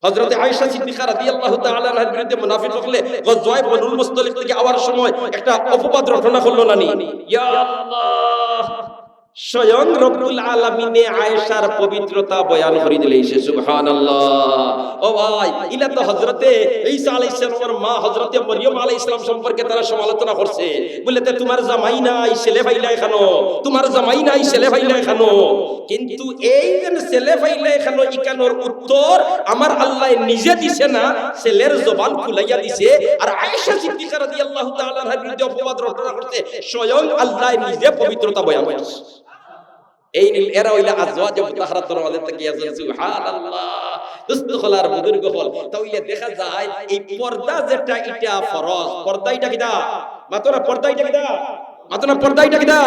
হযরত আয়েশা সিদ্দিকা রাদিয়াল্লাহু তাআলা আনহার বিরুদ্ধে মুনাফিক হলে গজওয়ায়ে বনুল মুসতালিক থেকে আওয়ার সময় একটা অপবাদ রটনা করলো না নি? ইয়া আল্লাহ, স্বয়ং রব্বুল আলামিনে আয়েশার পবিত্রতা বয়ান করে দিলেছে। সুবহানাল্লাহ। ও ভাই, ইলা তো হযরতে ঈসা আলাইহিস সালামের মা হযরতে মরিয়ম আলাইহিস সালাম সম্পর্কে তারা সমালোচনা করছে, বলে তে তোমার জামাই নাই, ছেলে ভাইলাই খানো, তোমার জামাই নাই, ছেলে ভাইলাই খানো। কিন্তু এই যে ছেলে ভাইলাই খানো ইকানোর উত্তর আমার আল্লাহ নিজে দিছে না, ছেলের জবান খুলাইয়া দিছে। আর আয়েশা সিদ্দিকা রাদিয়াল্লাহু তাআলা আনহার বিরুদ্ধে অপবাদ রটনা করতে স্বয়ং আল্লাহ নিজে পবিত্রতা বয়ান করেছে। এই এরা হইলা আজওয়াজ মুতাহহারাতুর মধ্যে থেকে আছেন। সুবহানাল্লাহ। দোস্ত হলার বুজুর্গ হল তাইলে দেখা যায় এই পর্দা যেটা এটা ফরজ, পর্দা এটা কিটা মাত্র, পর্দা এটা কিটা মাত্র, পর্দা এটা কিটা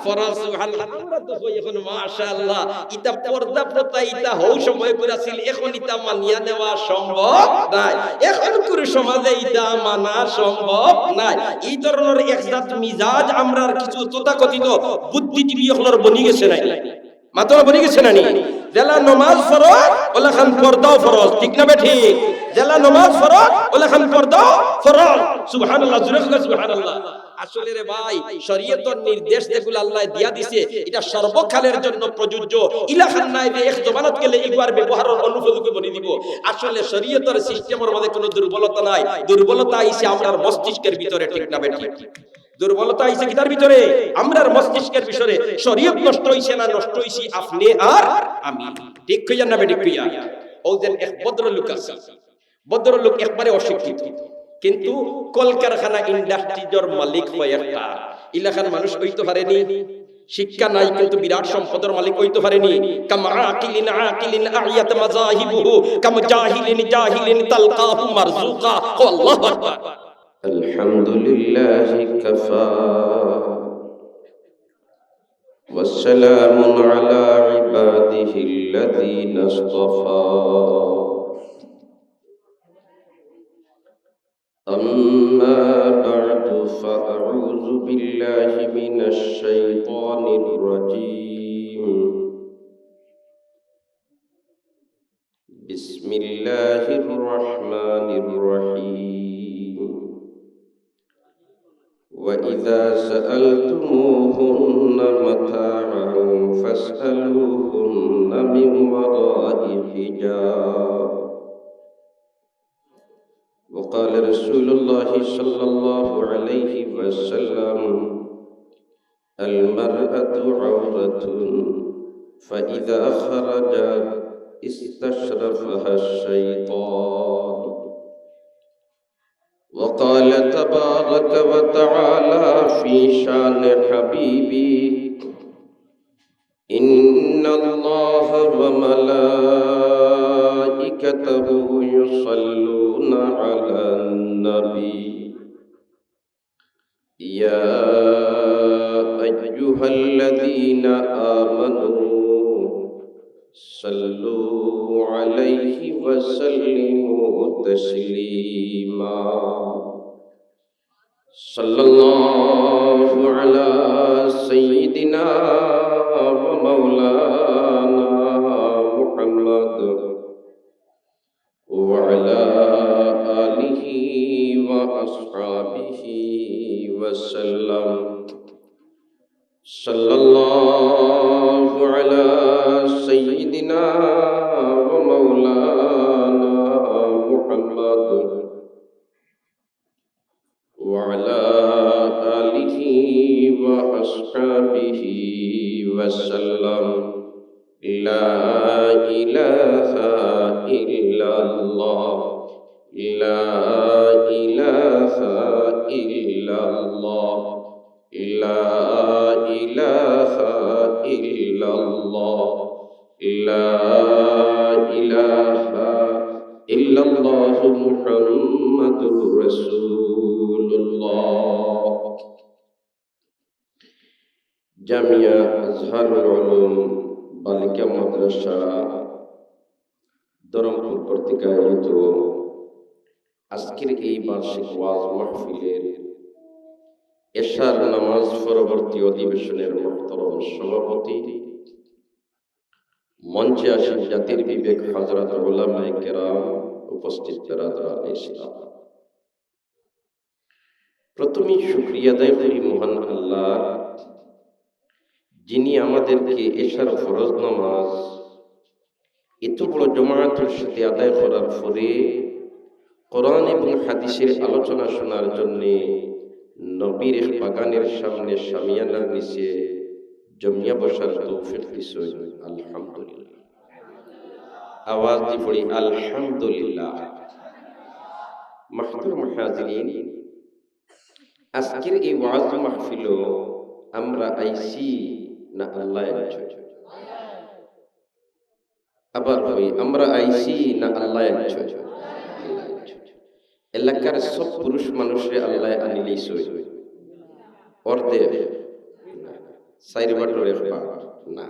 ফরজ। সুবহানাল্লাহ। আমরা তো কই এখন মাশাআল্লাহ এটা পর্দা প্রথা এটা হও সময় কইরাছিল, এখন এটা মানিয়া নেওয়া সম্ভব নাই, এখন পুরো সমাজে এটা মানা সম্ভব নাই। এই ধরনের একজাত মিজাজ আমরার কিছু তথাকথিত বুদ্ধিজীবী হলর বনি গেছে নাই, মাত্র বনি গেছে না নি? জেলা নামাজ ফরজ ওলা খান পর্দাও ফরজ, ঠিক না বে ঠিক? জেলা নামাজ ফরজ ওলা খান পর্দাও ফরজ। সুবহানাল্লাহ, জোরে বলেন সুবহানাল্লাহ। আসলে রে ভাই, শরীয়তের নির্দেশ যেগুলো আল্লাহ দিয়া দিছে এটা সর্বকালের জন্য প্রযোজ্য। ইলাখান নাই যে এক জমানত গেলে একবার ব্যবহারের অনুপযোগী বনি দিব। আসলে শরীয়তের সিস্টেমের মধ্যে কোনো দুর্বলতা নাই, দুর্বলতা আইছে আমরার মস্তিষ্কের ভিতরে, ঠিক না বে ঠিক? দুর্বলতা আইছে কিতার ভিতরে? আমরার মস্তিষ্কের ভিতরে। শরীয়ত নষ্ট হইছে না, নষ্ট হইছি আপনি আর আমি, ঠিক কইয়া না বে ঠিক কইয়া? ও যে এক ভদ্রলোক আছে, ভদ্রলোক একবারে অশিক্ষিত, কিন্তু কলকারখানা ইন্ডাস্ট্রিজর মালিক হয় একটা। ইলাকার মানুষ হইতে পারেনি, শিক্ষা নাই কিন্তু বিরাট সম্পদের মালিক হইতে পারেনি। কাম আকিলিন আকিলিন আয়াত মাযাহিবুহু কাম জাহিলিন জাহিলিন তালকাহু মারজুকা। আল্লাহু আকবার। আলহামদুলিল্লাহি কাফা ওয়াসসালামু আলা ইবাদিহিল্লাযীনা ইসতাফা। أما بعد فأعوذ بالله من الشيطان الرجيم. بسم الله الرحمن الرحيم. وإذا سألتموهن متاعا فاسألوهن من وراء حجاب. وقال رسول الله صلى الله عليه وسلم: المرأة عورة فإذا خرجت استشرفها الشيطان. وقال تبارك وتعالى في شان حبيبي: إن الله وملائكته يصلون على النبي يا أيها الذين آمنوا صلوا عليه وسلموا تسليما. صلى الله على سيدنا ومولانا محمد وعلى آله وأصحابه وسلم. صلى الله على سيدنا ومولانا محمد وعلى آله وأصحابه وسلم. لا إله إلا الله، لا إله إلا الله، لا إله إلا الله، لا إله إلا الله محمد رسول الله. জামিয়া আজহারুল উলুম বালিকা মাদ্রাসা ধরমপুর কর্তৃক আয়োজিত আজকের এই বার্ষিক ওয়াজ মাহফিলের এশার নামাজ পরবর্তী অধিবেশনের মুহতারাম সভাপতি, মঞ্চে আসীন জাতির বিবেক হযরত উলামায়ে কেরাম, উপস্থিত বেরাদারান ইসলাম, প্রথমেই শুকরিয়া আদায় করি মহান আল্লাহ, যিনি আমাদেরকে এশার ফরজ নামাজ এত বড় জমায়েতের সাথে আদায় করার পরে কোরআন এবং হাদিসের আলোচনা শোনার জন্য নবীর বাগানের সামনে শামিয়ানার নিচে জমিয়া বসার তৌফিক দিছেন। আলহামদুলিল্লাহ। আওয়াজ দিয়ে পড়ি আলহামদুলিল্লাহ। মাহতারাম হাজিরিন, আজকের এই ওয়াজ মাহফিল আমরা আইছি না আল্লাহ আইছে? আবার হই, আমরা আইছি না আল্লাহ আইছে? এলাকার সব পুরুষ মানুষে আল্লাহ আনিলেই সই অর্ধেক সাইর বাটরে না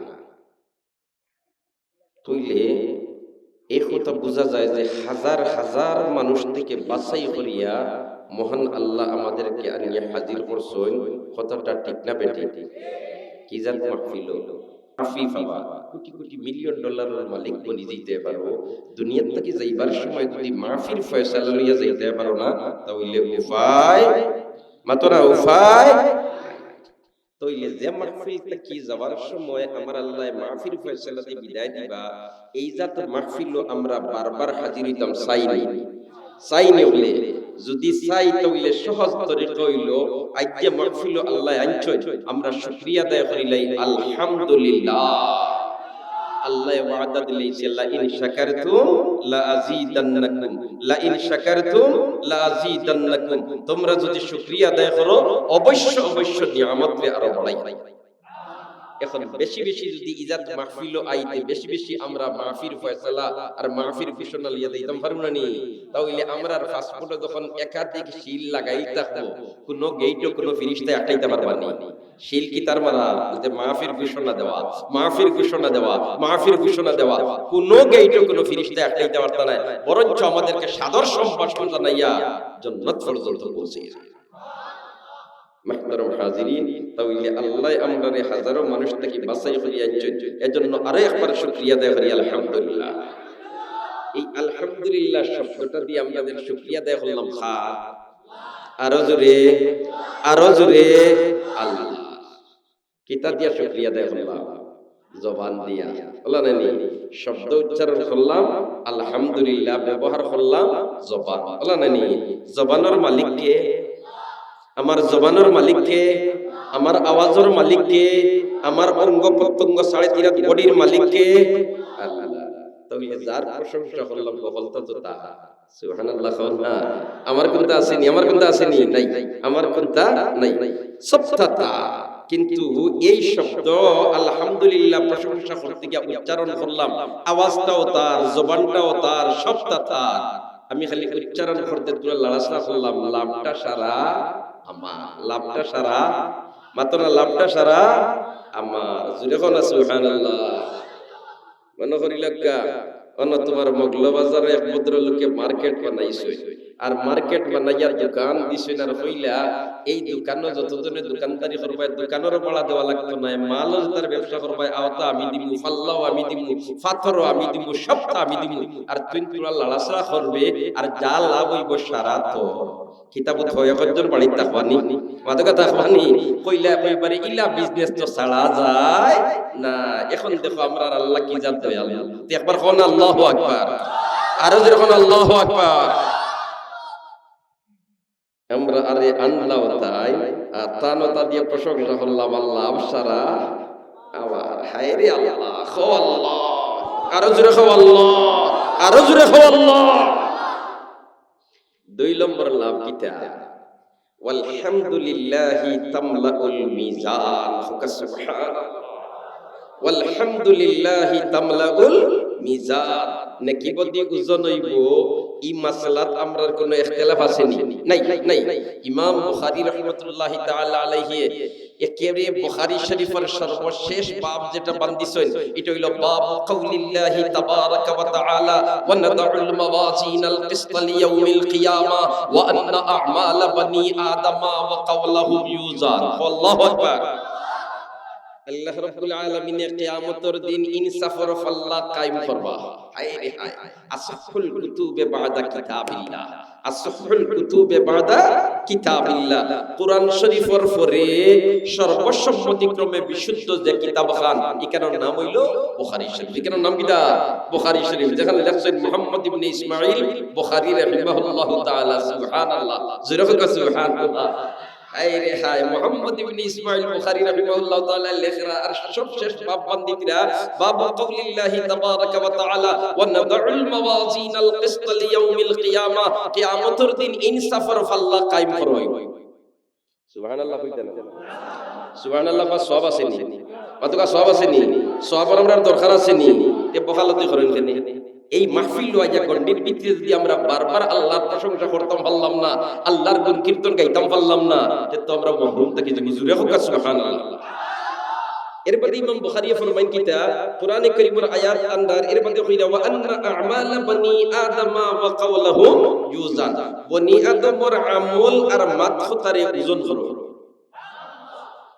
তুইলে এই কথা বোঝা যায় যে হাজার হাজার মানুষ থেকে বাছাই করিয়া মহান আল্লাহ আমাদেরকে আনিয়ে হাজির করছেন। কথাটা ঠিক না বেটি? কি জান মাহফিল আফিফা কোটি কোটি মিলিয়ন ডলারের মালিক বনি যেতে পারো, দুনিয়ার থেকে যাইবার সময় যদি মাহফিল ফয়সালা লইয়া যাইতে পারো না, তাহলে উফায় মাতরা উফায়। তাইলে যে মাহফিল থেকে যাওয়ার সময় আমার আল্লাহ মাহফিল ফয়সালা দিয়ে বিদায় দিবা, এই জাত মাহফিল আমরা বারবার হাজির হইতাম চাইনি বলে। যদি চাই তাহলে সহজ তরিকা হইল আজকে মাহফিল আল্লাহ আনছেন, আমরা শুকরিয়া আদায় করিলাই আলহামদুলিল্লাহ। আল্লাহ ওয়াদা দিলেন লা ইন শাকারতুম লা আযীদান্নাকুম, লা ইন শাকারতুম লা আযীদান্নাকুম। তোমরা যদি শুকরিয়া আদায় করো অবশ্য অবশ্য নিয়ামতে আরো বাড়াই। এখন বেশি বেশি যদি ইজাত মাহফিল আইতে বেশি বেশি আমরা মাহফিল ফয়সালা আর মাহফিল ঘোষণা লিয়া দিতাম পারবো না নি? তাহলে আমরা পাসপোর্টে যখন একাধিক সিল লাগাই থাকবো, কোন গেইটও কোন ফেরেশতা আটকাইতে পারবা না। সিল কি তার মারা যে মাহফিল ঘোষণা দেওয়া, মাহফিল ঘোষণা দেওয়া, মাহফিল ঘোষণা দেওয়া, কোন গেইটও কোন ফেরেশতা আটকাইতে পারতা না, বরঞ্চ আমাদেরকে সাদর সম্ভাষণ জানাইয়া জান্নাত পর্যন্ত পৌঁছে। মাহতারাম হাজিরিন, তাহলে আল্লাহ আমরারে হাজারো মানুষ থেকে বাছাই করে আনছেন, এজন্য আরো একবার শুকরিয়া আদায় করি আলহামদুলিল্লাহ। এই আলহামদুলিল্লাহ শব্দটা দিয়ে আমাদের শুকরিয়া আদায় করলাম আরো জোরে আল্লাহ। কিতা দিয়া শুকরিয়া আদায় করলাম? জবান দিয়া বলা নানি, শব্দ উচ্চারণ করলাম আলহামদুলিল্লাহ, ব্যবহার করলাম জবান বলা নানি। জবানের মালিক কে? আমার জবানের মালিক কে? আমার আওয়াজের মালিক কে? আমার অঙ্গ প্রত্যঙ্গ 3.5 বডির মালিক কে? আল্লাহ। তাহলে যার প্রশংসা করলাম বলতো তো তা সুবহানাল্লাহ না? আমার কোনটা আসেনি, আমার কোনটা আসেনি, নাই আমার কোনটা নাই, সবটা তা। কিন্তু এই শব্দ আলহামদুলিল্লাহ প্রশংসা করতে গিয়ে উচ্চারণ করলাম, আওয়াজটাও তার, জবানটাও তার, সবটা তার। আমি খালি উচ্চারণ করতে তুলে লাড়াছাড়া করলাম, লাভটা সারা আমার, লাভটা সারা মাত্র না, লাভটা সারা আমার। জুড়ে কোন সুবহানাল্লাহ। মনে করি লাগা অন্য তোমার মগলবাজারে এক ভদ্রলোকে মার্কেট বানাইছে, আর মার্কেট বানাইয়া দোকান দিছে না হইলা, এই দোকানও যতজনে দোকানদারি করবে দোকানেরও ভাড়া দেওয়া লাগতো না, মালও তার ব্যবসা করবে আওতা আমি দিমু, ফাল্লাও আমি দিমু, পাথরও আমি দিমু, সবটা আমি দিমু। আর তুই তোরা লাড়াছাড়া করবে আর যা লাভ হইব সারা তো কিতাবত হয় একজন বাড়ি তাকবানি মাদকা তাকবানি কইলা কইবারে ইলা বিজনেস তো ছাড়া যায় না। এখন দেখো আমরা আল্লাহ কি জান দয়াল, একবার কোন আল্লাহু আকবার, আরো যখন আল্লাহু আকবার। আমরা আরে আল্লাহ তাই তানতা দিয়ে প্রশংসা করলাম আল্লাহ সারা আমার। হায় রে আল্লাহ, খো আল্লাহ, আরো জোরে খো আল্লাহ, আরো জোরে খো আল্লাহ। 2 নম্বর লাভ কিতা? ওয়ালহামদুলিল্লাহি তামলাউল মিজান। সুবহানাল্লাহ, ওয়ালহামদুলিল্লাহি তামলাউল মিজান। নাকি বদি ওজন হইব, এই মাসআলাত আমরার কোনো ইখতিলাফ আছে নি? নাই। ইমাম বুখারী রাহমাতুল্লাহি তাআলা আলাইহি একেবারে বুখারী শরীফের সর্বশেষ বাব যেটা বান্দিছেন এটা হইল বাব কাউলিল্লাহি তাবারাকা ওয়া তাআলা ওয়া নাদাউল মাওয়াজিনাল কিসতা লিয়াউমিল কিয়ামা ওয়া আন্না আ'মালা বানি আদামা ওয়া কাওলাহুম ইউজান। আল্লাহু আকবার। আল্লাহ রাব্বুল আলামিনে কিয়ামতের দিন ইনসাফের পাল্লা কায়েম করবা। হায় রে হায়, আসহুল কুতুবে বাদা কিতাবিল্লাহ, আসহুল কুতুবে বাদা কিতাবিল্লাহ। কুরআন শরীফের পরে সর্বসম্মতিক্রমে বিশুদ্ধ যে কিতাব খান, এখানের নাম হইল বুখারী শরীফ। এখানের নাম কিটা? বুখারী শরীফ। যেখানে লেখছেন মুহাম্মদ ইবনে ইসমাঈল বুখারী রাহিমাহুল্লাহু তাআলা। সুবহানাল্লাহ, জোরে হোক সুবহানাল্লাহ। আইরে হায়, মুহাম্মদ ইবনে ইসমাঈল বুখারী রাহিমাহুল্লাহু তাআলা লেখরা আর সবশেষ বাব বান্দিরা বাবু কওলিল্লাহি তাবারাকা ওয়া তাআলা ওয়া নাদাউল মাওয়াজিনাল কিসত লিয়াউমিল কিয়ামা। কিয়ামতের দিন ইনসাফের পাল্লা কায়েম করই। সুবহানাল্লাহ কইতেন না? সুবহানাল্লাহ বা সওয়াব আছে নি? কতকা সওয়াব আছে নি? সওয়াবের আমরা দরকার আছে নি? এ বখালতি করেন কেন? এই মাহফিল লইয়া গন্ডির ভিতরে যদি আমরা বারবার আল্লাহর প্রশংসা করতাম পারলাম না, আল্লাহর গুণ কীর্তন গাইতাম পারলাম না, তে তো আমরা মাহরুম থাকি। যে জুরে হোক সুবহানাল্লাহ। এরপরে ইমাম বুখারী ফরমান কিতা কোরআনে কারীমের আয়াত আন্দার এরপরে কইরা ওয়া আন্না আ'মাল বনি আদমা ওয়া কাওলাহুম ইউজান। বনি আদমের আমল আর মাতখতারে ওজন করো।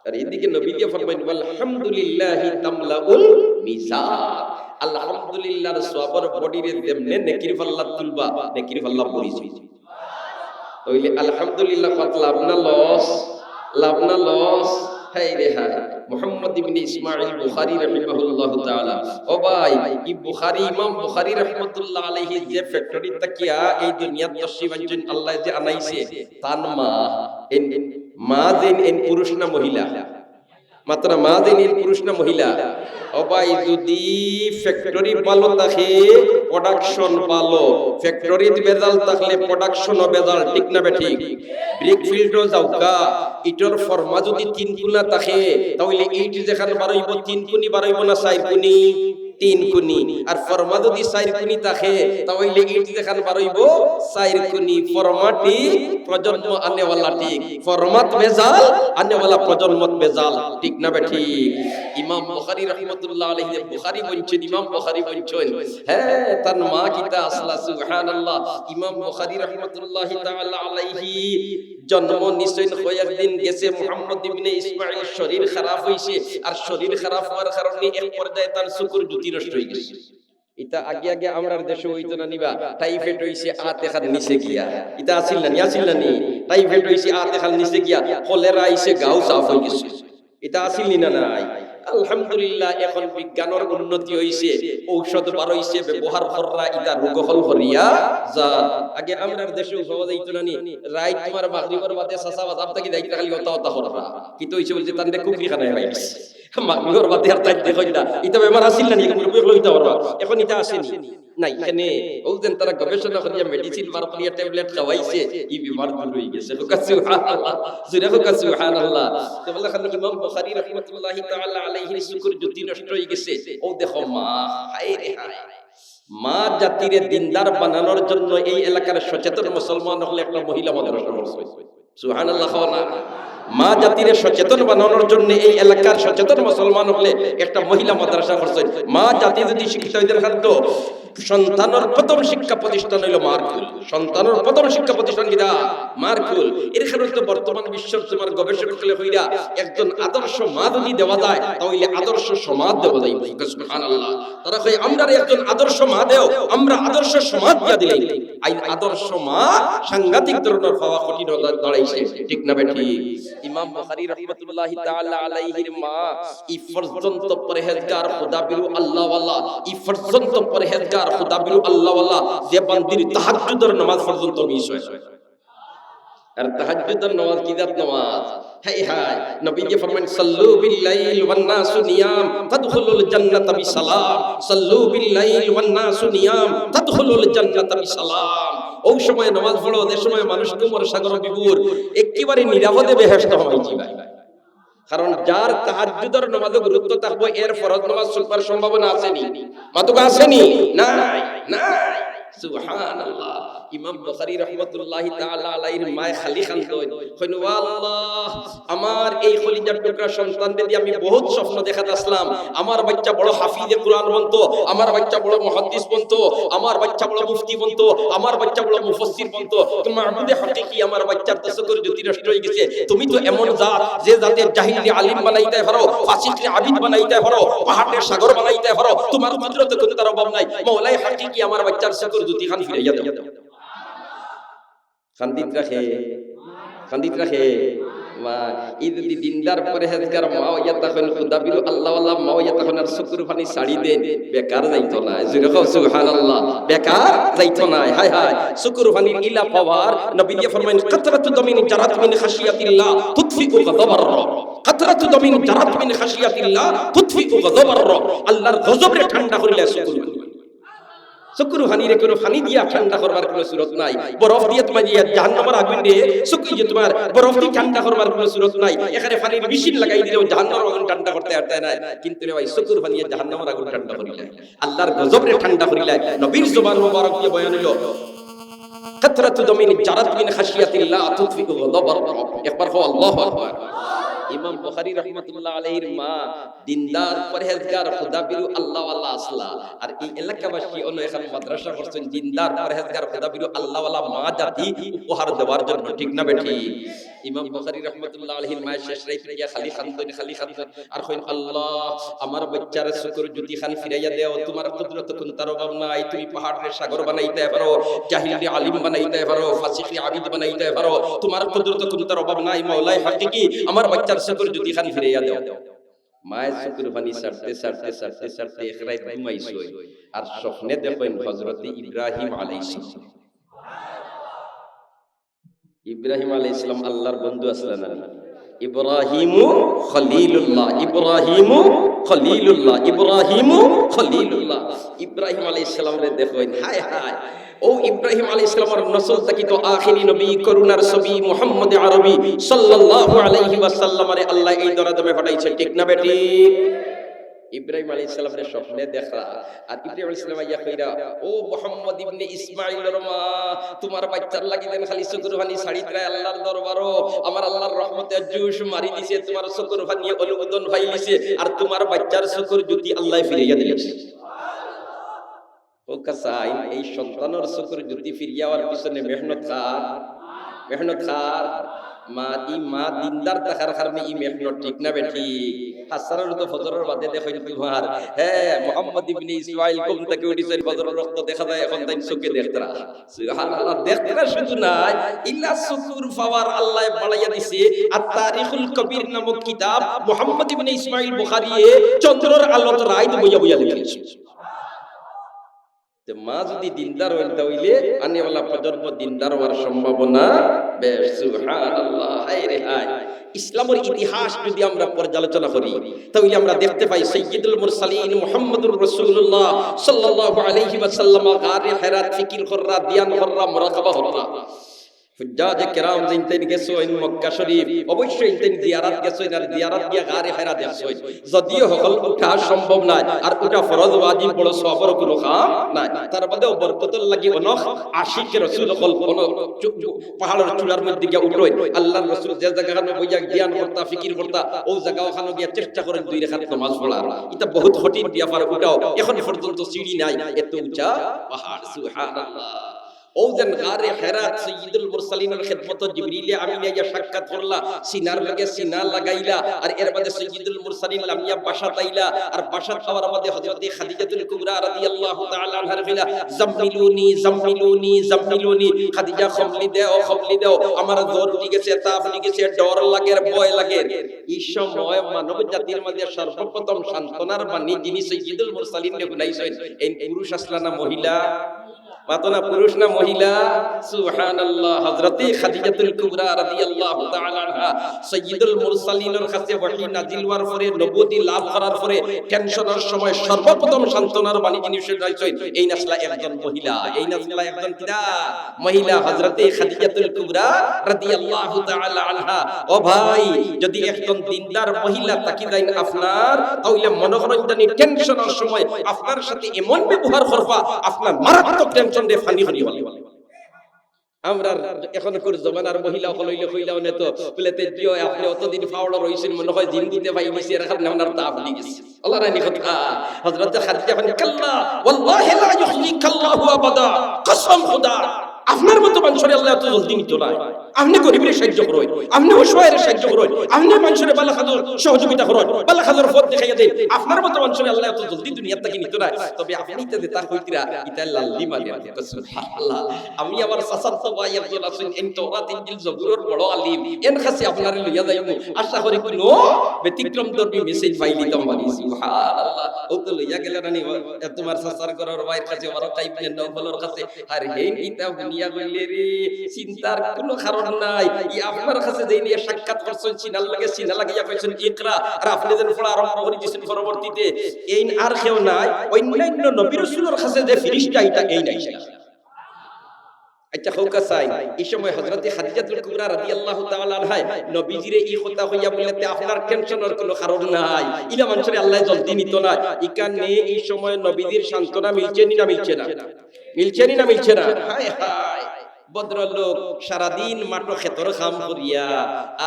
আর এদিকে নবী দিয়ে ফরমান আলহামদুলিল্লাহি তামলাউল মিজান। আলহামদুলিল্লাহর সওয়াবের বডিরে দেমনে নেকির পাল্লা তুলবা, নেকির পাল্লা পরিছে। তাইলে আলহামদুলিল্লাহ কত লাভ না লস? লাভ না লস? হায় রে হায়। মুহাম্মদ ইবনে ইসমাঈল বুখারী রাহিমাহুল্লাহু তাআলা, ও ভাই, এই বুখারী ইমাম বুখারী রাহমাতুল্লাহ আলাইহি যে ফ্যাক্টরি তাকিয়া এই দুনিয়াত তশরিফ আনছেন, আল্লাহ যে আনাইছে তান মা দেন এন পুরুষ না মহিলা? মাত্র মা দেন এন পুরুষ না মহিলা? ও ভাই, যদি ফ্যাক্টরি ভালো থাকে প্রোডাকশন ভালো, ফ্যাক্টরিতে বেজাল থাকলে প্রোডাকশনও বেজাল, ঠিক না বেঠিক? ব্রিক ফিল্ডও যাওকা, ইটর ফর্মা যদি 3 গুণা থাকে তাহলে ইট যেখানে বাড়াইব 3 গুণি বাড়াইব না 4 গুণি? 3 গুণি। আর ফর্মা যদি 4 গুণি থাকে তাহলে ইট যেখানে বাড়াইব 4 গুণি। ফর্মাটি প্রজন্ম আনেওয়ালা, ঠিক? ফরমাত বেজাল, আনেওয়ালা প্রজন্মত বেজাল, ঠিক না বেঠিক? ইমাম বুখারী রাহমাতুল্লাহ আলাইহি বুখারী বলছেন, ইমাম বুখারী বলছেন, হ্যাঁ তার মা কিতা আসলা। সুবহানাল্লাহ। ইমাম বুখারী রাহমাতুল্লাহি তাআলা আলাইহি জন্ম নিশ্চয় কয়েকদিন গেছে মুহাম্মদ ইবনে ইসমাঈল শরীর খারাপ হইছে, আর শরীর খারাপ হওয়ার কারণে এক পর্যায়ে তার চোখের জ্যোতি নষ্ট হয়ে গেছে। ইতা আগে আগে আমরার দেশে হইতো না নিবা, টাইফয়েড হইছে আতে খান নিচে গিয়া, ইতা আসিল না নি? আসিল না নি? টাইফয়েড হইছে আতে খান নিচে গিয়া, কলেরা আইছে গাও সাফ হয়ে গেছে, এটা আসিল না? নাই। আলহামদুলিল্লাহ, এখন বিজ্ঞানের উন্নতি হইছে, ঔষধ বার হইছে, ব্যবহার কররা ইতা রোগ হল হরিয়া যা। আগে আমরার দেশে হওয়া যাইতো না নি? রাইত তোমার মাগরিবের বাদে সাসা বাজার থেকে যাইতে খালি ওতা ওতা কররা, কি তো হইছে বলতে তান্ডে কুকরি খানায় হয়ে গেছে। মাগরিবের বাদে আর তাই দেখই না, ইতা বেমার আসিল না নি? লইতা পারবা, এখন ইতা আসেনি নাই। এখানে ওজন তারা গবেষণা করিয়া মেডিসিন বার করিয়া ট্যাবলেট খাওয়াইছে, এই বিমার দূর হয়ে গেছে। সুবহানাল্লাহ, জোরে হোক সুবহানাল্লাহ। তো বলে খালি ইমাম বুখারী রাহিমাতুল্লাহি তাআলা আলাইহি শুকর জ্যোতি নষ্ট হয়ে গেছে। ও দেখো মা, হায় রে হায়। মা জাতিরে দিনদার বানানোর জন্য এই এলাকার সচেতন মুসলমান হলে একটা মহিলা মাদ্রাসা করছে। সুবহানাল্লাহ। মা জাতিরে সচেতন বানানোর জন্য এই এলাকার সচেতন মুসলমান হলে একটা মহিলা মাদ্রাসা করছে। মা জাতি যদি শিক্ষিত হইতে খাদ্য, সন্তানের প্রথম শিক্ষা প্রতিষ্ঠান হইল মারকুল। সন্তানের প্রথম শিক্ষা প্রতিষ্ঠান কিনা? মারকুল। এর কারণে তো বর্তমান বিশ্বের তোমার গবেষক হলে হইরা একজন আদর্শ মা যদি দেওয়া যায় তাহলে আদর্শ সমাজ দেওয়া যায়। সুবহানাল্লাহ। তারা কই আমরা একজন আদর্শ মা দেও, আমরা আদর্শ সমাজ দিয়া দিলাই। আই আদর্শ মা সাংঘাতিক ধরনের হওয়া কঠিন দাঁড়াইছে, ঠিক না বেঠিক? ইমাম বুখারী রাহমাতুল্লাহি তাআলা আলাইহির মা এই পর্যন্ত পরহেজগার খোদাবিরু আল্লাহওয়ালা, এই পর্যন্ত পরহেজগার খোদাবিরু আল্লাহওয়ালা যে বান্দির তাহাজ্জুদের নামাজ পর্যন্ত মিস হয়। আর তাহাজ্জুদের নামাজ কি জাত নামাজ? হায় হায়। নবীজি ফরমান সাল্লু বিল লাইল ওয়ান নাসু নিয়াম তাদখুলুল জান্নাতা বিসালাম। সাল্লু বিল লাইল ওয়ান নাসু নিয়াম তাদখুলুল জান্নাতা বিসালাম। ওই সময় নামাজ পড়ো, যে সময় মানুষ কুমর সাগর বিপুর একেবারে নিরাপদে বেহেশত হইছি ভাই। কারণ যার তাহাজ্জুদের নামাজে গুরুত্ব থাকবে, এর ফরজ নামাজ ছুটবার সম্ভাবনা আসেনি? মাতুকা আসেনি? নাই, নাই। সুবহানাল্লাহ। ইমাম বুখারী রাহমাতুল্লাহি তাআলা আলাইহির মায় খালি খান্দন কইন আল্লাহ, আমার এই খলিজার টুকরা সন্তানদের দিয়ে আমি বহুত স্বপ্ন দেখাতে আসলাম। আমার বাচ্চা বড় হাফিজে কুরআন বনতো, আমার বাচ্চা বড় মুহাদ্দিস বনতো, আমার বাচ্চা বড় মুফতি বনতো, আমার বাচ্চা বড় মুফাসসির বনতো। তো মাহবুবে হাকিকি আমার বাচ্চার তাসাক্কুর জ্যোতি নষ্ট হয়ে গেছে। তুমি তো এমন জাত যে জাতের জাহিলি আলিম বানাইতে পারো, ফাসিককে আবিদ বানাইতে পারো, পাহাড়ের সাগর বানাইতে পারো। তোমার কুদরতে কোনো তার অভাব নাই। মাওলাই হাকিকি আমার বাচ্চার তাসাক্কুর জ্যোতি খান ফিরাইয়া দাও। খান্দিত রাখে মা ঈদি দিনদার পরহেজগার মা ইয়া তখন খুদা বিরু আল্লাহ ওয়ালা মা ইয়া তখন আর শুকর পানি ছাড়ি দেন, বেকার যাইতো না। জুরে কও সুবহানাল্লাহ, বেকার যাইতো না। হায় হায়, শুকর পানির ইলা পাওয়ার নবী দিয়ে ফরমায়েন কাতরাতু দামিন জারাত মিন খাশিয়াতিল্লাহ তুতফিউ গাদাবার রব। কাতরাতু দামিন জারাত মিন খাশিয়াতিল্লাহ তুতফিউ গাদাবার রব। আল্লাহর গজবরে ঠান্ডা করিলে শুকর হানিরে কোনো ফানি দিয়া ঠান্ডা করবার কোনো সুরত নাই। বরফ দিয়ে তোমার জাহান্নামের আগুন দিয়ে শুকিয়ে তোমার বরফ দিয়ে ঠান্ডা করবার কোনো সুরত নাই। এখানে ফানির মেশিন লাগাই দিলেও জাহান্নামের আগুন ঠান্ডা করতে পারতে না। কিন্তু রে ভাই, শুকর ফানিয়ে জাহান্নামের আগুন ঠান্ডা করিলে, আল্লাহর গজবরে ঠান্ডা করিলে। নবীর জবান মুবারক দিয়ে বয়ান হলো কাতরাতু দামিন জারাত মিন খাশিয়াতিল্লাহ তুতফিউ গাদাবার রব। একবার কও আল্লাহু আকবার। ইমাম বুখারী রাহমাতুল্লাহ আলাইহির মা দিনদার পরহেজগার খুদাবিরু আল্লাহ ওয়ালা আসলা। আর এই এলাকাবাসী অন্য এখানে মাদ্রাসা করছেন দিনদার পরহেজগার খুদাবিরু আল্লাহ ওয়ালা মা জাতি উপহার দেওয়ার জন্য, ঠিক না বেঠি? ইমাম বুখারী রাহমাতুল্লাহ আলাইহির মা শেষ রাইতে গিয়া খালি খান্দন আর কইন আল্লাহ, আমার বাচ্চার শুকর জ্যোতি খান ফিরাইয়া দেও। তোমার কুদরত কোন তার অভাব নাই। তুমি পাহাড়ের সাগর বানাইতে পারো, জাহিলি আলিম বানাইতে পারো, ফাসিকি আবিদ বানাইতে পারো। তোমার কুদরত কোন তার অভাব নাই। মাওলাই হাকিকি আমার বাচ্চার শুকর জ্যোতি খান ফিরাইয়া দেও। মায়ের শুকর পানি সারতে এক রাত ঘুমাইছই আর স্বপ্নে দেখেন হযরত ইব্রাহিম আলাইহিস সালাম। ইব্রাহিম আলাইহিস সালাম আল্লাহর বন্ধু আসলেন না? ইব্রাহিমু খলিলুল্লাহ, ইব্রাহিমু খলিলুল্লাহ, ইব্রাহিমু খলিলুল্লাহ। ইব্রাহিম আলাইহিস সালামরে দেখেন, হায় হায়, ও ইব্রাহিম আলাইহিস সালামের নসল থেকে তো আখিরি নবী করুণার ছবি মুহাম্মদ আরবি সাল্লাল্লাহু আলাইহি ওয়াসাল্লামরে আল্লাহ এই দরাদমে পাঠাইছে, ঠিক না বেটি? ইব্রাহিম আলাইহিস সালামের স্বপ্নে দেখা। আর ইব্রাহিম আলাইহিস সালাম ইয়া কইরা, ও মুহাম্মদ ইবনে ইসমাঈলের মা, তোমার বাচ্চার লাগি দেন খালি শুকরবানি ছাড়িত্রায় আল্লাহর দরবারও আমার আল্লাহর রহমতের জুস মারি দিছে, তোমার শুকরবানি অনুমোদন পাইলিছে, আর তোমার বাচ্চার শুকর জ্যোতি আল্লাহ ফিরাইয়া দিয়েছে। ও কাসাই, এই সন্তানের শুকর জ্যোতি ফিরিয়াওয়ার পিছনে মেহনত খার মা দিনদার থাকার কারণে এই মেহনত, ঠিক না বেটি? হাসানের তো ফজরের বাদে দেখেন তোমার, হ্যাঁ, মুহাম্মদ ইবনে ইসমাঈল কোন থেকে উঠিছেন, ফজরের রক্ত দেখা যায় এখন তাই চোখে দেখতরা। সুবহানাল্লাহ, দেখতরা শুধু নাই, ইল্লা শুকুর পাওয়ার আল্লাহ বাড়াইয়া দিছে। আর তারিখুল কবির নামক কিতাব মুহাম্মদ ইবনে ইসমাঈল বুখারী চন্দ্রের আলোতে রাত বইয়া বইয়া লিখেছে। মা যদি দিনদার হইল তাহলে আনেওয়ালা প্রজন্ম দিনদার হওয়ার সম্ভাবনা বেশ। সুবহানাল্লাহ, হায় রে হায়। ইসলামের ইতিহাস যদি আমরা পর্যালোচনা করি তাহলে আমরা দেখতে পাই সাইয়্যিদুল মুরসালিন মুহাম্মদুর রাসূলুল্লাহ সাল্লাল্লাহু আলাইহি ওয়াসাল্লাম গারে হেরাত ফিকির কররা, ধ্যান কররা, মুরাকাবা কররা। হুজ্জাজ কিরাম জিনতেন গেছেন মক্কা শরীফ, অবশ্যই ইনতেন জিয়ারত গেছেন, আর জিয়ারত গিয়া গারে হেরা দেখছেন। যদিও হল উঠা সম্ভব নাই, আর উঠা ফরজ ওয়াজিব বড় সওয়াবের কোনো কাম নাই। তার বাদেও বরকতের লাগি অনখ আশিক রাসূল হল পাহাড়ের চূড়ার মধ্যে গিয়া উঠোয় আল্লাহর রাসূল যে জায়গাখানে বইয়া জ্ঞান করতা, ফিকির করতা, ও জায়গাখানে গিয়া চেষ্টা করেন 2 রাকাত নামাজ পড়ার। এটা বহুত কঠিন ব্যাপার। উঠাও এখন পর্যন্ত সিঁড়ি নাই, এত উঁচা পাহাড়। সুবহানাল্লাহ। ওজন গারে হেরাত সাইয়্যিদুল মুরসালিনের খিদমত জিবরিল আমিন ইয়া সাক্ষাৎ করলা, সিনার লগে সিনা লাগাইলা, আর এর বাদে সাইয়্যিদুল মুরসালিন লামিয়া বাসা তাইলা, আর বাসা খাওয়ার বাদে হযরত খাদিজাতুল কুবরা রাদিয়াল্লাহু তাআলা আনহার কইলা, জাম্মিলুনি জাম্মিলুনি জাম্মিলুনি, খাদিজা খমলি দাও, আমার জ্বর উঠে গেছে, তাপ উঠে গেছে, ডর লাগে, ভয় লাগে। এই সময় মানব জাতির মধ্যে সর্বপ্রথম সান্তনার বাণী যিনি সাইয়্যিদুল মুরসালিন নে শুনাইছেন, এই পুরুষ আসলা না মহিলা? মাতনা পুরুষ না মহিলা? সুবহানাল্লাহ। হযরত খাদিজাতুল কুবরা রাদিয়াল্লাহু তাআলা আনহা সাইয়্যিদুল মুরসালিনের কাছে ওহী নাজিল হওয়ার পরে, নবুয়তি লাভ করার পরে টেনশনের সময় সর্বপ্রথম সান্তনার বাণী যিনি শুনাইছেন, এই নাসলা একজন মহিলা। এই নাসলা একজন কিনা মহিলা, হযরত খাদিজাতুল কুবরা রাদিয়াল্লাহু তাআলা আনহা। ও ভাই, যদি একজন দিনদার মহিলা তাকি দেন আপনার, তাহলে মনে করেন জানি টেনশনের সময় আপনার সাথে এমন ব্যবহার করবা, আপনার মারাত্মক টেনশন টেনশন রে ফানি হরি হলি আমরা এখন কোন জমানার মহিলা হইলাও নে তো বলেতে দিও আপনি অতদিন ফাওড়া রইছেন মনে হয় জিন দিতে পাই নিছি এর কারণে আপনার তাপ লিগেছে আল্লাহ রানী কথা হযরত খাদিজা বলেন কাল্লা ওয়াল্লাহি লা ইউহলিকাল্লাহু আবাদা কসম খোদা আপনার মতো মানুষের আল্লাহ এত জলদি নিত না আপনি গরিবের সাহায্য করুন আপনি অসহায়ের সাহায্য করুন আপনি মানুষের বালা খাদর সহযোগিতা করুন বালা খাদর পথ দেখাইয়া দেন আপনার মতো মানুষের আল্লাহ এত জলদি দুনিয়া থেকে নিত না তবে আপনি তাতে তার কইতিরা ইতা লাল্লি মানে সুবহানাল্লাহ আমি আমার সাসার তো ভাই একজন আছেন এই তাওরাত ইনজিল জবুরের বড় আলিম এন কাছে আপনারে লইয়া যাইবো আশা করি কোনো ব্যতিক্রম ধর্মী মেসেজ পাইলি তো মানি সুবহানাল্লাহ ও তো লইয়া গেল রানী তোমার সাসার ঘরের ভাইয়ের কাছে বড় টাইপের নবলের কাছে আর হেন কিতাব দুনিয়া কইলে রে চিন্তার কোনো কারণ নাই ই আপনার কাছে যেই নিয়ে সাক্ষাৎ করছেন সিনা লাগিয়া কইছেন ইকরা আর আপনি যেন পড়া আরম্ভ করে দিয়েছেন পরবর্তীতে এই আর কেউ নাই অন্যান্য নবী রাসূলের কাছে যে ফেরেশতা এটা এই নাই আচ্ছা হোকা চাই এই সময় হযরত খাদিজাতুল কুবরা রাদিয়াল্লাহু তাআলা আনহা নবীজিরে এই কথা হইয়া বলতে আপনার টেনশনের কোনো কারণ নাই ইলা মানুষের আল্লাহ জলদি নিত না ইকানে এই সময় নবীজির সান্তনা মিলছে না মিলছে না হায় হায় ভদ্রলোক সারাদিন মাঠো ক্ষেতর কাম করিয়া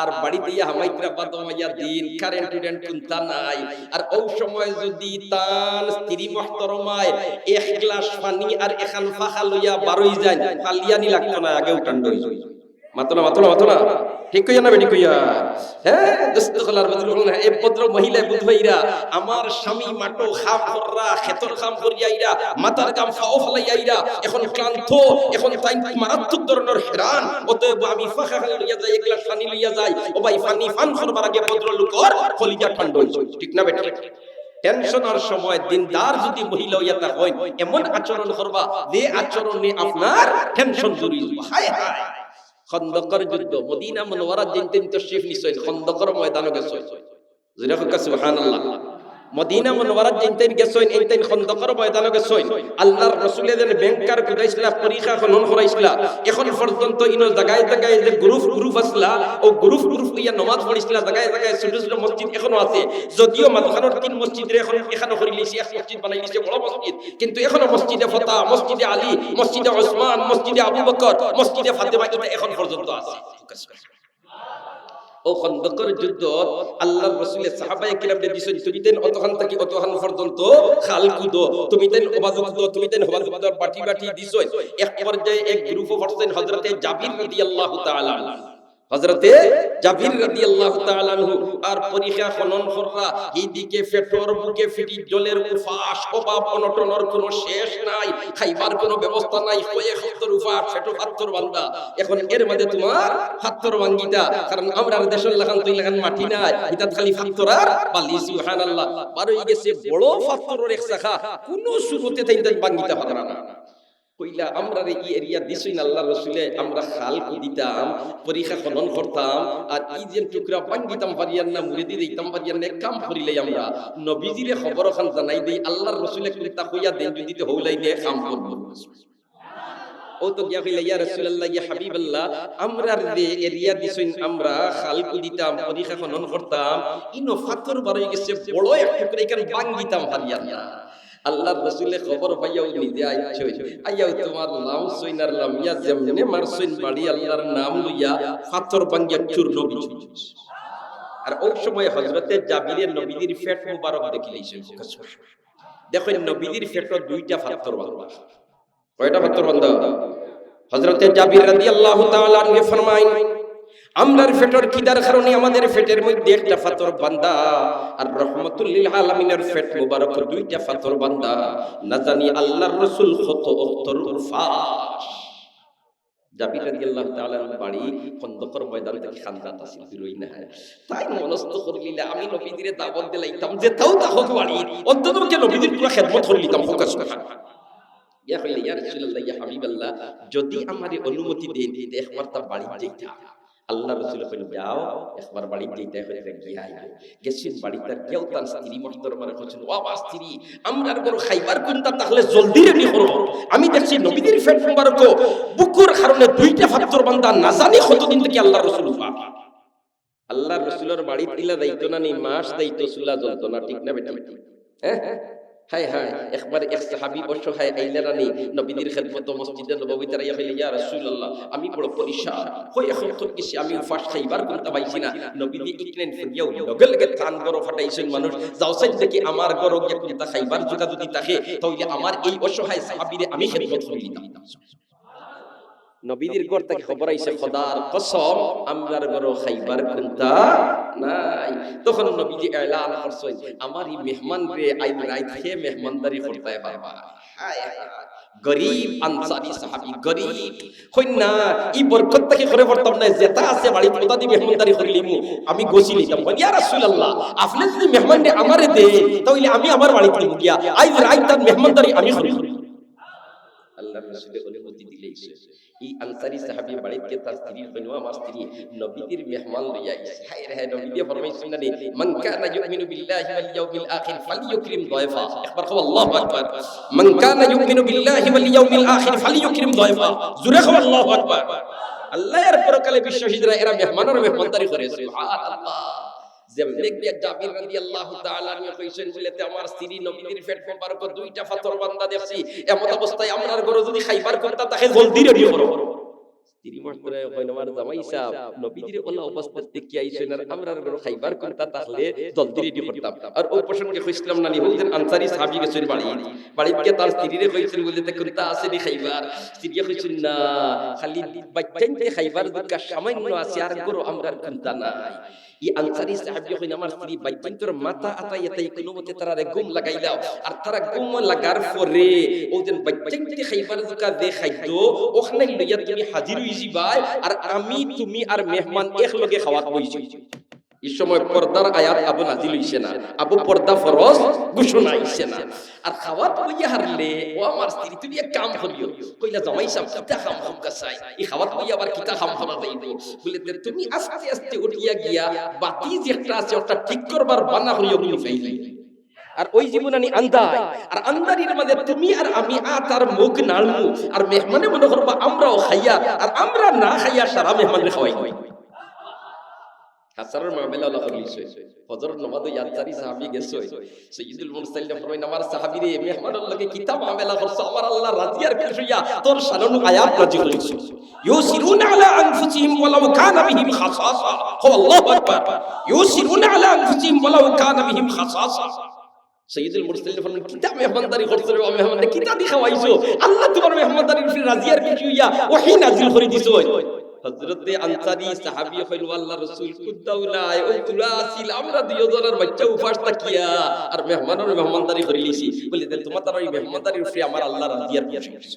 আর বাড়িতে হামাইত্রা বাদমাইয়া দিন কারেন্ট কুন্তা নাই আর ওই সময় যদি তান স্ত্রী মহতরমায় এক গ্লাস পানি আর এখান ফাখা লইয়া বারোই যায় ফালিয়ানি লাগতো না আগে উঠান মাতো না ঠিক কইয়া না বেটি কইয়া হ্যাঁ দোস্ত খলার বদরুল না এই ভদ্র মহিলা বুধভাইরা আমার স্বামী মাটো খাম কররা ক্ষেতর কাম করিয়াইরা মাথার কাম ফাও ফলাইয়াইরা এখন ক্লান্ত এখন তাই মারাত্মক ধরনের হেরান অতএব আমি ফাঁকা লইয়া যাই এক গ্লাস পানি লইয়া যাই ও ভাই পানি পান করবার আগে ভদ্রলোকর কলিজা ঠান্ডা হইছে ঠিক না বেটি টেনশনের সময় দিনদার যদি মহিলা হইয়া তা হয় এমন আচরণ করবা যে আচরণে আপনার টেনশন দূর হইবে হায় হায় খন্দকের যুদ্ধ মদিনা মুনওয়ারা দিন তশরিফ নিছেন খন্দকের ময়দানে গেছেন যেটা কইতা সুবহানাল্লাহ মদিনা মুনওয়ারা দিন গেছেন এই খন্দকের ময়দানে গেছেন আল্লাহর রাসূলের দেন ব্যাংকার কুদাইছলা পরীক্ষা খনন করাইছলা এখন পর্যন্ত ইনো জায়গায় যে গ্রুপ আসলা ও গ্রুপ ইয়া নামাজ পড়িছলা জায়গায় ছোট ছোট মসজিদ এখনো আছে যদিও মাদখানোর তিন মসজিদের এখন এখানে করে লিছি এক মসজিদ বানাই লিছি বড় মসজিদ কিন্তু এখনো মসজিদে ফতা মসজিদে আলী মসজিদে ওসমান মসজিদে আবু বকর মসজিদে ফাতেমা এটা এখন পর্যন্ত আছে ও খন্দকের যুদ্ধ আল্লাহর রাসূলের সাহাবায়ে কিরামকে দিছেন তুমি দেন অতখান থেকে অতখান পর্যন্ত খাল কুদো তুমি দেন ওবাজুদো তুমি দেন ওবাজুদর বাটি দিছো এক পর্যায়ে এক গ্রুপ পড়ছেন হযরতে জাবির রাদিয়াল্লাহু তাআলা হযরতে জাবির রাদিয়াল্লাহু তাআলা আনহু আর পরীক্ষা খনন কররা এইদিকে পেটর বুকে ফিটি জলের উফাস অভাব অনটনের কোনো শেষ নাই খাইবার কোনো ব্যবস্থা নাই কয়ে খত্তর উফাস পেটো পাত্তর বান্দা এখন এর মধ্যে তোমার পাত্তর ভাঙ্গিতা কারণ আমরা দেশের লাগান তুই লাগান মাটি নাই এটা খালি পাত্তর আর বালি সুবহানাল্লাহ বারই গেছে বড় পাত্তরের এক শাখা কোনো শুরুতে তাইতে ভাঙ্গিতা পারা না কইলা আমরা এই এরিয়া দিছইন আল্লাহর রাসূলে আমরা খাল দিতাম পরীক্ষা খনন করতাম আর এই যে টুকরা ভাঙ্গিতাম পারিয়ান না মুরিদি দিতাম পারিয়ান না কাম করিলে আমরা নবীজিরে খবর খান জানাই দেই আল্লাহর রাসূলে কইতা কইয়া দেন যদি তো হইলাইলে কাম করব ও তো গিয়া কইলা ইয়া রাসূলুল্লাহ ইয়া হাবিবাল্লাহ আমরা যে এরিয়া দিছইন আমরা খাল দিতাম পরীক্ষা খনন করতাম ইনো পাথর বারই গেছে বড় এক টুকরা এখানে ভাঙ্গিতাম পারিয়ান না আল্লাহর রাসূলে খবর পাইয়াও নিজে আইয়াও তোমার নাম সইনার লাম ইয়া যেমনে মারসইন বাড়ি আল্লাহর নাম লইয়া পাথর ভাঙ্গিয়া চূর্ণ বিচূর্ণ আর ওই সময় হযরতে জাবিরের নবীর পেট মুবারক দেখিলেছে দেখেন নবীর পেটে দুইটা পাথর বাঁধা কয়টা পাথর বাঁধা হযরতে জাবির রাদিয়াল্লাহু তাআলা আনহু ফরমায় আমরার পেটের কিদার কারণে আমাদের পেটের মধ্যে একটা পাথর বাঁধা আর রাহমাতুল লিল আলামিনের পেট মুবারক দুইটা পাথর বাঁধা না জানি আল্লাহর রাসূল কত অন্তর উরফাস জাবির রাদিয়াল্লাহু তাআলার বাড়ি খন্দকের ময়দান থেকে খানদাত আছিল বিরই না তাই মনস্থ করিলা আমি নবীজিরে দাওয়াত দিলাইতাম যে তাও হোক বাড়ি অন্তত কে নবীজির পুরো খেদমত করিলাম ফোকাস করে ইয়া কইলা ইয়া রাসূলুল্লাহ ইয়া হাবিবাল্লাহ যদি আমারে অনুমতি দেন একবার তা বাড়ি যাইতা আল্লাহ রাসূল কইল যাও একবার বাড়ি যাইতে হইছে গিয়া গেছেন বাড়িতে কেউ তার স্ত্রী মুহতরমারে কইছেন ও বাবা স্ত্রী আমরার বড় খাইবার কোনটা তাহলে জলদি রেডি করো আমি দেখছি নবীদের পেট মুবারক বুকুর কারণে দুইটা পাথর বাঁধা না জানি কতদিন থেকে আল্লাহর রাসূল পাক আল্লাহর রাসূলের বাড়ি দিলা যাইতো না নি মাস যাইতো চুলা জ্বলতো না ঠিক না বেটা হ্যাঁ হায় হায় একবার এক সাহাবী অসহায় আইলা রানী নবীদের খেদমত মসজিদে নববীতে রাইয়া কইলেন ইয়া রাসূলুল্লাহ আমি বড় পরিশান হই এখন তো কিছু আমি উপাস খাইবার কোনটা পাইছি না নবীদি ইকনেন ফিয়াও লগে লগে কান গরো ফাটাইছেন মানুষ যাও সাইড থেকে আমার গরো গিয়া কোনটা খাইবার জুতা যদি থাকে তাহলে আমার এই অসহায় সাহাবীরে আমি খেদমত করি দিতাম নবীদের ঘর থেকে খবর আইছে খোদার কসম আমরার ঘর খাইবার কোনটা নাই তখন নবীজি এলান করছেন আমার এই মেহমান রে আই রাইত হে মেহমানদারি করতে পারবা হায় গরীব আনসারী সাহাবী গরীব কইনা এই বরকত থেকে করে পড়তাম না যেটা আছে বাড়ি খোদা দি মেহমানদারি করিলিমু আমি গোসি নিতাম ইয়া রাসূলুল্লাহ আপনি যদি মেহমান রে আমারে দে তাহলে আমি আমার বাড়িতে নিব গিয়া আই রাইত তার মেহমানদারি আমি করি আল্লাহর রাসূলের অনুমতি দিলেইছে এই আনসারী সাহাবী বাড়িতে তার স্ত্রীর কইনো আমার স্ত্রী নবীদের মেহমান লইয়া আইছে হায় রে নবী দিয়ে ফরমাইছেন না মান কানা ইউমিনু বিল্লাহি ওয়াল ইয়াউমিল আখির ফালইউকরিম দায়ফা একবার কও আল্লাহু আকবার মান কানা ইউমিনু বিল্লাহি ওয়াল ইয়াউমিল আখির ফালইউকরিম দায়ফা জোরে কও আল্লাহু আকবার আল্লাহর পরকালে বিশ্বাসীরা এরা মেহমানের মেহমানদারি করে সুবহানাল্লাহ যেমনে গিয়া জাবির রাদিয়াল্লাহু তাআলা আনহু কইছেন বলেতে আমার স্ত্রী নবীর পেট মোবারক দুইটা পাথর বান্দা দেখছি এমন অবস্থায় আমরার ঘরে যদি খাইবার করতা তাকে জলদি রেডি করো স্ত্রী মাত্রে কইন আমার জামাই সাহেব নবীর ওলা অবস্থাতে কি আইছেন আর আমরার ঘরে খাইবার করতা তাহলে জলদি রেডি করতাম আর ওই প্রসঙ্গে কইছিলাম না নিহুদের আনসারী সাহাবী গেছেন বাড়িতে তার স্ত্রীরে কইছেন বলেতে করতা আসেনি খাইবার স্ত্রী কইছেন না খালি বাচ্চাইতে খাইবার দুকা সামান্য আছে আর ঘরে আমরার করতা নাই এই আনসারী সাহাবী কইন আমার স্ত্রী বাইচিন্তর মাথা আতাইতে কোনো মতে তারারে গুম লাগাইলাও আর তারা গুম লাগার পরে ওদিন বাইচিন্তে খাইবার দুকা দে খাইতো ওখানে লইয়া তুমি হাজির হইছি ভাই আর আমি তুমি আর মেহমান একলগে খাওয়া হইছি এই সময় পর্দার আয়াত আবু নাজিল হইছে না আবু পর্দা ফরজ ঘোষণা হইছে না আর খাওয়াত হইয়া হারলে ও আমার স্ত্রী তুমি এক কাম করিও কইলা জামাই সাহেব কিতা কাম কাসাই এই খাওয়াত হইয়া আবার কিতা কাম করা যাইবো বলে তুমি আস্তে আস্তে উঠিয়া গিয়া বাতি যেটা আছে ওটা ঠিক করবার বানা করিও বলি ফাইলাই আর ওই জীবনানি আন্দাই আর আন্দারির মধ্যে তুমি আর আমি আতার মুখ নালমু আর মেহমানে মনে করবা আমরাও খাইয়া আর আমরা না খাইয়া সারা মেহমানরে খাওয়াই হাসারের মামলা আল্লাহ করিছে ফজর নামাজ ইয়াদসারি সাহাবী গেছে সাইয়্যিদুল মুরসালিন ফরমায় আমার সাহাবীরে মেহমানের লগে কিতাব মামলা করছে আমার আল্লাহ রাজি আর কইয়া তোর শানানু আয়াত নাযিল হইছে ইউসিরুনা আলা আনফুসিহিম ওয়ালাউ কানা বিহিম খাসাসা আল্লাহু আকবার ইউসিরুনা আলা আনফুসিহিম ওয়ালাউ কানা বিহিম খাসাসা সাইয়্যিদুল মুরসালিন ফরমায় কিতাব মেহমানদারি করছে রে মেহমানকে কিতাব দি খাওয়াইছো আল্লাহ তোমার মেহমানদারির উপর রাজি আর কইয়া ওহী নাযিল করে দিছো হযরতে আনসারী সাহাবী হইল আল্লাহর রাসূল কুদাউলায় ও তুলাসিল আমরা দুইজনের বাচ্চা উপাস তাকিয়া আর মেহমানের মেহমানদারি করি লিছি বলি তোমার তার ওই মেহমানদারির উপরে আমার আল্লাহ রাজি আর কইছে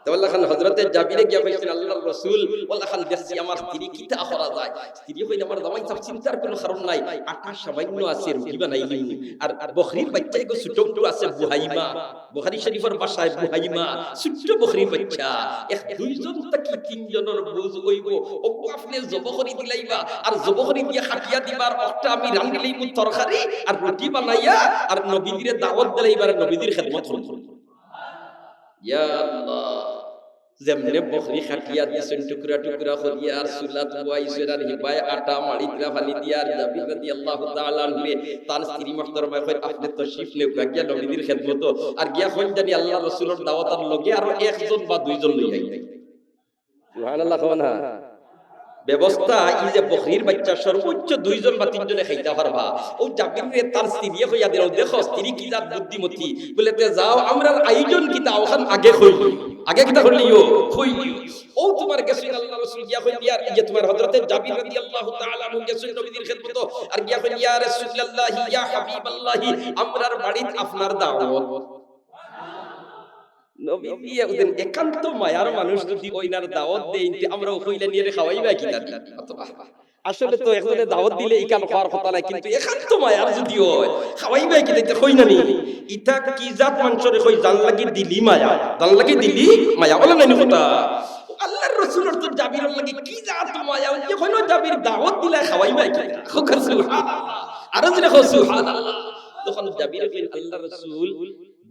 তাওয়াল্লাহ খান হযরতে জাবিরে গিয়া কইছেন আল্লাহর রাসূল ওয়াল্লাহ খান দেখছি আমার স্ত্রী কিতা করা যায় স্ত্রী কইল আমার জামাই সব চিন্তার কোনো কারণ নাই আটা সামান্য আছে রুটি বানাইলি আর বকরির বাচ্চা গো ছোট আছে বুহাইমা বুখারী শরীফের ভাষায় বুহাইমা ছোট বকরির বাচ্চা এক দুইজন তাকি তিনজনের বুঝ হইব ওগো আপনি জব করি দিলাইবা আর জব করি দিয়া খাটিয়া দিবার একটা আমি রান্দিলেই মু তরকারি আর রুটি বানাইয়া আর নবীদিরে দাওয়াত দিলাইবার নবীদির খেদমত করব ইয়া আল্লাহ যেমনে বকরি খাটিয়া দিছেন টুকরা টুকরা করিয়া আর সুলাত ওয়াইসের আর হিবায় আটা মাড়ি দিরা ফালি দিয়া আর জাবির রাদিয়াল্লাহু তাআলা আনহু তার স্ত্রী মুহতারমা কই আপনি তশরিফ নে গিয়া নবীর খেদমত আর গিয়া কই জানি আল্লাহর রাসূলের দাওয়াতের লগে আর একজন বা দুইজন লই আই সুবহানাল্লাহ কোনা ব্যবস্থা এই যে বকরির বাচ্চা সর্বোচ্চ দুইজন বা তিনজনে খাইতে পারবা ও জাবিরে তার স্ত্রী কইয়া দিল দেখো স্ত্রী কি জাত বুদ্ধিমতী বলেতে যাও আমরা আয়োজন কিতা ওখান আগে কইল আগে কিতা করলিও কইলিও ও তোমার গেছেন আল্লাহর রাসূল গিয়া কই দিয়ার এই যে তোমার হযরতে জাবির রাদিয়াল্লাহু তাআলা আনহু গেছেন নবীর খেদমত আর গিয়া কই ইয়া রাসূলুল্লাহ ইয়া হাবিবাল্লাহ আমরার বাড়িতে আপনার দাওয়াত নবী দিয়ে ওদের একান্ত মায়ার মানুষ যদি ওইনার দাওয়াত দেই আমরা কইলা নিয়ে খাওয়াইবা কিতা আসলে তো একজনের দাওয়াত দিলে ইকান খাওয়ার কথা না কিন্তু একান্ত মায়ার যদি হয় খাওয়াইবা কিতা কই না নি ইটা কি জাত মাংসরে কই জান লাগি দিলি মায়া জান লাগি দিলি মায়া বলে না কথা আল্লাহর রাসূলের তো জাবিরের লাগি কি জাত মায়া ওই কইলো জাবির দাওয়াত দিলে খাওয়াইবা কিতা সুবহানাল্লাহ আর যদি সুবহানাল্লাহ তখন জাবির কইল আল্লাহর রাসূল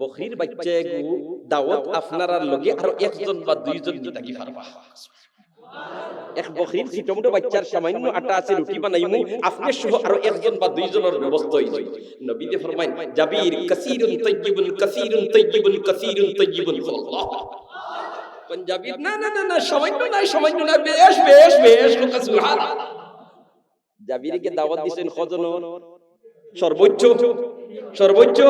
বকরির বাচ্চা গো দাওয়াত আপনারার লগে আর একজন বা দুইজন কি থাকি পারবা এক বকরির ছোটমোটো বাচ্চার সামান্য আটা আছে রুটি বানাইমু আপনি সহ আরো একজন বা দুইজনের ব্যবস্থা হইছে নবী দে ফরমাইন জাবির কাসীরুন তাইয়িবুন কাসীরুন তাইয়িবুন কাসীরুন তাইয়িবুন আল্লাহ পাঞ্জাবি না না না না সামান্য না বেশ লোক সুবহানাল্লাহ জাবিরকে দাওয়াত দিবেন কজন সর্বোচ্চ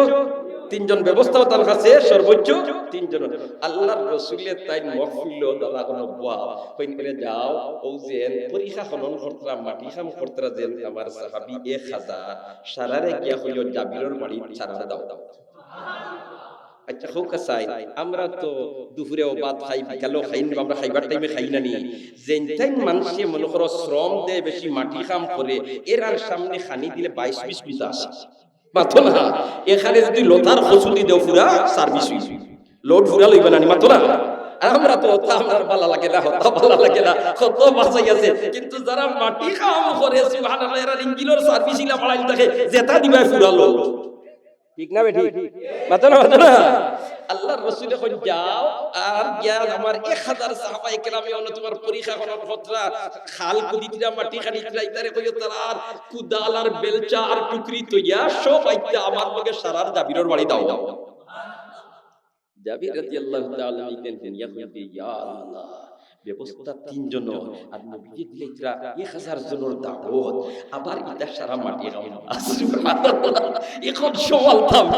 তিনজন ব্যবস্থা তার কাছে সর্বোচ্চ তিনজন আল্লাহর রাসূলের তাই মহফিল দাদা কোন বুয়া কইন করে যাও ও যে পরীক্ষা খনন করতরা মাটি খাম করতরা যে আমার সাহাবী 1000 সারারে গিয়া হইল জাবিরের বাড়ি ছাড়া দাও আচ্ছা হোক সাই আমরা তো দুপুরেও ভাত খাই বিকালেও খাই না আমরা খাইবার টাইমে খাই না নি যেন টাইম মানুষে মনে করো শ্রম দেয় বেশি মাটি কাম করে এরার সামনে খানি দিলে 22-20 বিঘা আছে মাত্র না এখানে যদি লোথার ফসলি দেও পুরা সার্ভিস হইছে লোড পুরা লইবা না মাত্র না আমরা তো আমার ভালো লাগে না হতা ভালো লাগে না কত বাঁচাই আছে কিন্তু যারা মাটি কাম করে সুবহানাল্লাহ এরা ইঞ্জিনের সার্ভিস ইলা বাড়াই থাকে যেটা দিবা পুরা লোড ঠিক না বেটি মাত্র না আল্লাহর রাসূল কই যাও আর গিয়া আমার 1000 সাহাবায়ে কেরামে অন্য তোমার পরীক্ষা করার খতরা খাল কুদিতরা মাটি খানিতরা ইতারে কইও তার কুদাল আর বেলচা আর টুকরি তৈয়া সব আইতা আমার লগে সারার জাবিরের বাড়ি দাও জাবির রাদিয়াল্লাহু তাআলা নিতেন ইয়া আল্লাহ ব্যবস্থা তিনজন আর নবীজি দিলে ইতরা 1000 জনের দাওয়াত আবার ইতা সারা মাটি সুবহানাল্লাহ এখন সওয়াল দাম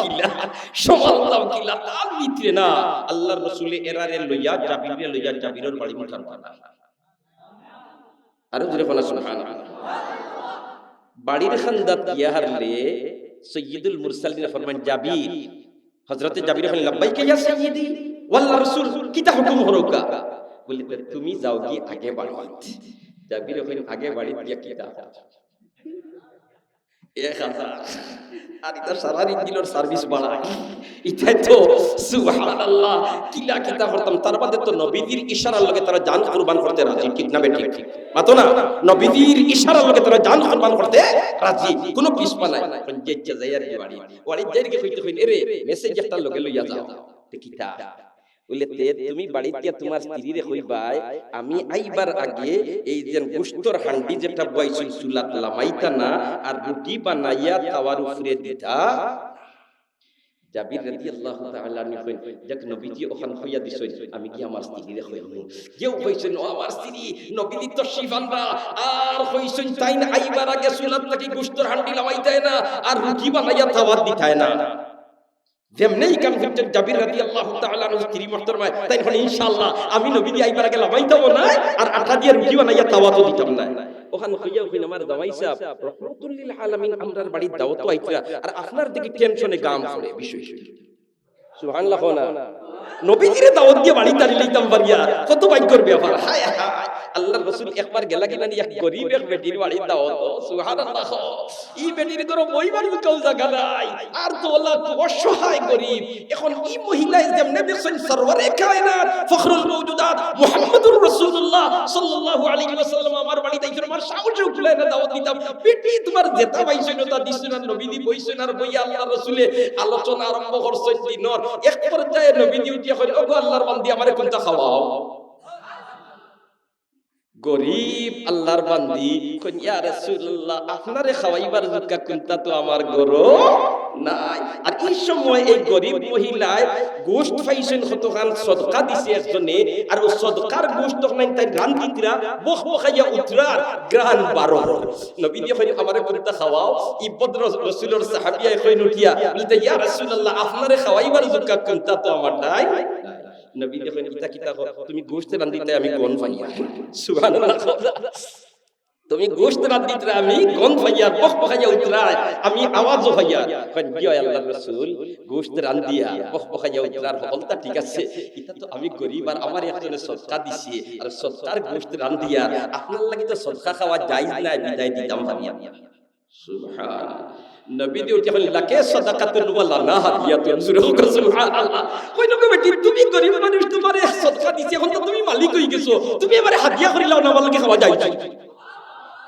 কিলা তার ভিতরে না আল্লাহর রাসূল এরারে লইয়া জাবিরের বাড়ি মুঠান পানা আর জোরে বলা সুবহানাল্লাহ বাড়ির খান্দাত গিয়া হারলে সাইয়্যিদুল মুরসালিন ফরমান জাবির হযরতে জাবির বলেন লাব্বাইকা ইয়া সাইয়্যিদি ওয়াল্লাহ রাসূল কিতা হুকুম হরকা বলি তুমি যাও কি আগে বাড়ি জাবির কইন আগে বাড়ি দিয়া কিতা 1000 আর এটা সারা দিনের সার্ভিস বাড়ায় এটাই তো সুবহানাল্লাহ কিলা কিতা করতাম তার বাদে তো নবীদের ইশারার লগে তারা জান কুরবান করতে রাজি ঠিক না বেঠিক মাতো না নবীদের ইশারার লগে তারা জান কুরবান করতে রাজি কোনো পিছপা নাই কোন যে যাইয়ার বাড়ি যাইরকে কইতে কইন এরে মেসেজ একটা লগে লইয়া যাও কিতা বলতে তুমি বাড়িতে তোমার স্ত্রীরে কইবাই আমি আইবার আগে এই যে গোশতর হান্ডি যেটা বইছিল চুলাত লামাইতা না আর রুটি বানাইয়া তাওয়ার উপরে দিতা জাবির রাদিয়াল্লাহু তাআলা আনহু কইন যাক নবীজি ওখান কইয়া দিছেন আমি কি আমার স্ত্রীরে কইব কেউ কইছেন ও আমার স্ত্রী নবীজি তো শিফানরা আর কইছেন তাই না আইবার আগে চুলাত থেকে গোশতর হান্ডি লামাইতায় না আর রুটি বানাইয়া তাওয়ার দিতায় না যেমনি কাম করতেন জাবির রাদিয়াল্লাহু তাআলা আনহু স্ত্রী মুহতারমা তাই বলেন ইনশাআল্লাহ আমি নবীজি আইবার আগে লামাইতাম না আর আটা দিয়ে রুটি বানাইয়া তাওয়াতও দিতাম না ওখান কইয়া কইন আমার জামাই সাহেব রাহমাতুল লিল আলামিন আমরার বাড়ির দাওয়াত আইতরা আর আপনার দিকে টেনশনে গাম পড়ে বিষয় সুবহানাল্লাহ না নবীজিরে দাওয়াত দিয়ে বাড়ি তাড়ি লইতাম পারিয়া কত ভাগ্যের ব্যাপার হায় হায় আল্লাহর রাসূল একবার গেলা কিনা এক গরীব এক বেটির বাড়ি দাওয়াত সুবহানাল্লাহ ই বেটির ঘর বইবার কেউ জায়গা নাই আর তো আল্লাহ অসহায় গরীব এখন ই মহিলা যেমনে দেখছেন সরওয়ারে কায়নাত ফখরুল মাওজুদাত মুহাম্মদুর রাসূলুল্লাহ সাল্লাল্লাহু আলাইহি ওয়াসাল্লাম আমার বাড়ি তাইছেন আমার সাহস উঠলে না দাওয়াত দিতাম বেটি তোমার যেটা পাইছেন তা দিছেন আর নবীজি বইছেন আর বইয়া আল্লাহর রাসূলে আলোচনা আরম্ভ করছেন দিনর এক পর্যায়ে নবীজি উঠিয়া কইল ওগো আল্লাহর বান্দি আমারে কোনটা খাওয়াও গরিব আল্লাহর বান্দি কই ইয়া রাসূলুল্লাহ আপনারে খাওয়াইবার যোগ্য কোনটা তো আমার গরো নাই আর এই সময় এই গরিব মহিলায় গোশত পাইছেন কতখান সদকা দিছে একজনে আর ও সদকার গোশত নাই তাই রান্দিতরা বখবখাইয়া উতরার গ্রান 12 নবী দিয়ে কই আমারে কোনটা খাওয়াও ইবদ রাসূলের সাহাবিয়ায় কই উঠিয়া বলতে ইয়া রাসূলুল্লাহ আপনারে খাওয়াইবার যোগ্য কোনটা তো আমার নাই নবী দেখেন কিতা তুমি গোশত রান্দিতে আমি গন পাইয়া সুবহানাল্লাহ তুমি গোশত রান্দিতে আমি গন পাইয়া বখবখাইয়া উতরায় আমি আওয়াজও পাইয়া কই গিয়া আল্লাহর রাসূল গোশত রান্দিয়া বখবখাইয়া উতরার হলতা ঠিক আছে এটা তো আমি গরিব আর আমার একজনে সদকা দিছে আর সদকার গোশত রান্দিয়া আপনার লাগি তো সদকা খাওয়া জায়েজ না বিদায় দিতাম পারিয়া সুবহানাল্লাহ নবী দি উঠে বলেন লাকে সাদাকাতুন ওয়ালা না হাদিয়াতুন সুবহানাল্লাহ কই নবী বেটি তুমি গরিব মানুষ তোমারে সদকা দিছে এখন তো তুমি মালিক হই গেছো তুমি এবারে হাদিয়া করিলাও না আমাকে খাওয়া যায়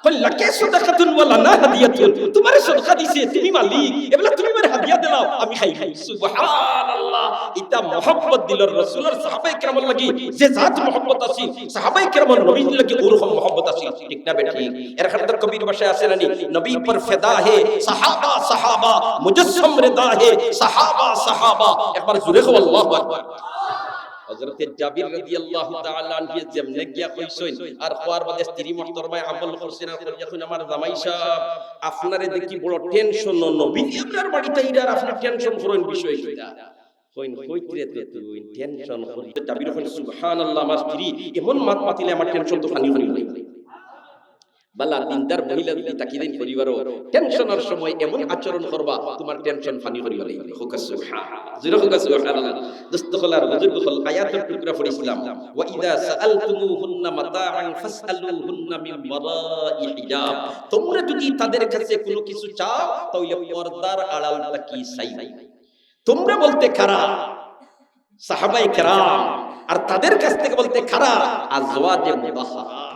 কল্লা কে সাদাকাতুন ওয়ালা না হাদিয়াতুন, তোমারে সাদকা দিছে তুমি মালিক, এবলা তুমি মারে হাদিয়া দিলাও আমি খাই। সুবহানাল্লাহ। ইতা মুহাব্বত দিলর রাসূলের সাহাবায়ে কেরামের লাগি যে জাত মুহাব্বত আছে, সাহাবায়ে কেরামের নবীর লাগি ওরকম মুহাব্বত আছে, ঠিক না বেঠিক? এর খাতির কবির ভাষায় আছে নানি, নবী পর ফিদা হে সাহাবা সাহাবা, মুজাসসম রিদা হে সাহাবা সাহাবা। একবার জোরে কও আল্লাহু আকবার। হযরত জাবির রাদিয়াল্লাহু তাআলা আনহু যেমনে গিয়া কইছেন আর খোয়ার বাদে স্ত্রী মুহতারমায় আমল করছেন, আর এখন আমার জামাই সাহেব আপনারে দেখি বড় টেনশন, নবী আপনার বাড়িতে ইরার আপনি টেনশন করেন বিষয় কিটা কইন কইতরে তে তুই টেনশন করি। জাবির কইন সুবহানাল্লাহ, আমার স্ত্রী এমন মাত মাতিলে আমার টেনশন তো ফানি হই বালা দিনদার মহিলা যদি তাকি দিন পরিবারও টেনশনের সময় এমন আচরণ করবা তোমার টেনশন ফানি করিবা লাগবে। হুকা সুবহানাল্লাহ, জিরা হুকা সুবহানাল্লাহ। দোস্ত হলার বুজুর্গ হল আয়াতের টুকরা পড়িছিলাম, ওয়া ইযা সাআলতুমুহুন্না মাতাআন ফাসআলুহুন্না মিন ওয়ারাই হিজাব। তোমরা যদি তাদের কাছে কোনো কিছু চাও তাহলে পর্দার আড়ালটা কি চাই। তোমরা বলতে কারা? সাহাবায়ে কেরাম। আর তাদের কাছ থেকে বলতে কারা? আজওয়াজে মুতাহহারা।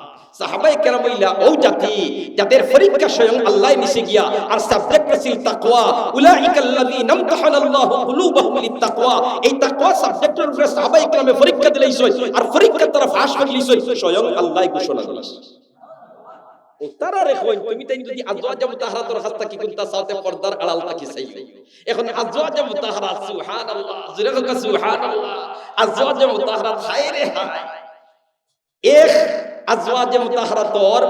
সাহাবায়ে কেরাম হইলা ও জাতি যাদের পরীক্ষা স্বয়ং আল্লাহ নিছে গিয়া, আর সাবজেক্ট ছিল তাকওয়া। উলাইকাল্লাযীনা ইমতাহানাল্লাহু কুলুবাহুম লিত্তাকওয়া। এই তাকওয়া সাবজেক্টের উপরে সাহাবায়ে কেরামে পরীক্ষা দিলাইছে, আর পরীক্ষা তারা পাস করলিছে স্বয়ং আল্লাহ ঘোষণা দিলাছে। ও তারা রেখোই তুমি তাই যদি আজওয়াজে মুতাহহারাতের হাসতা কি কোনটা সাথে পর্দার আড়ালটা কি চাই। এখন আজওয়াজে মুতাহহারা সুবহানাল্লাহ, জোরে হোক সুবহানাল্লাহ। আজওয়াজে মুতাহহারাত হায়রে হায়, এক আজওয়াজে মুতাহহারাতর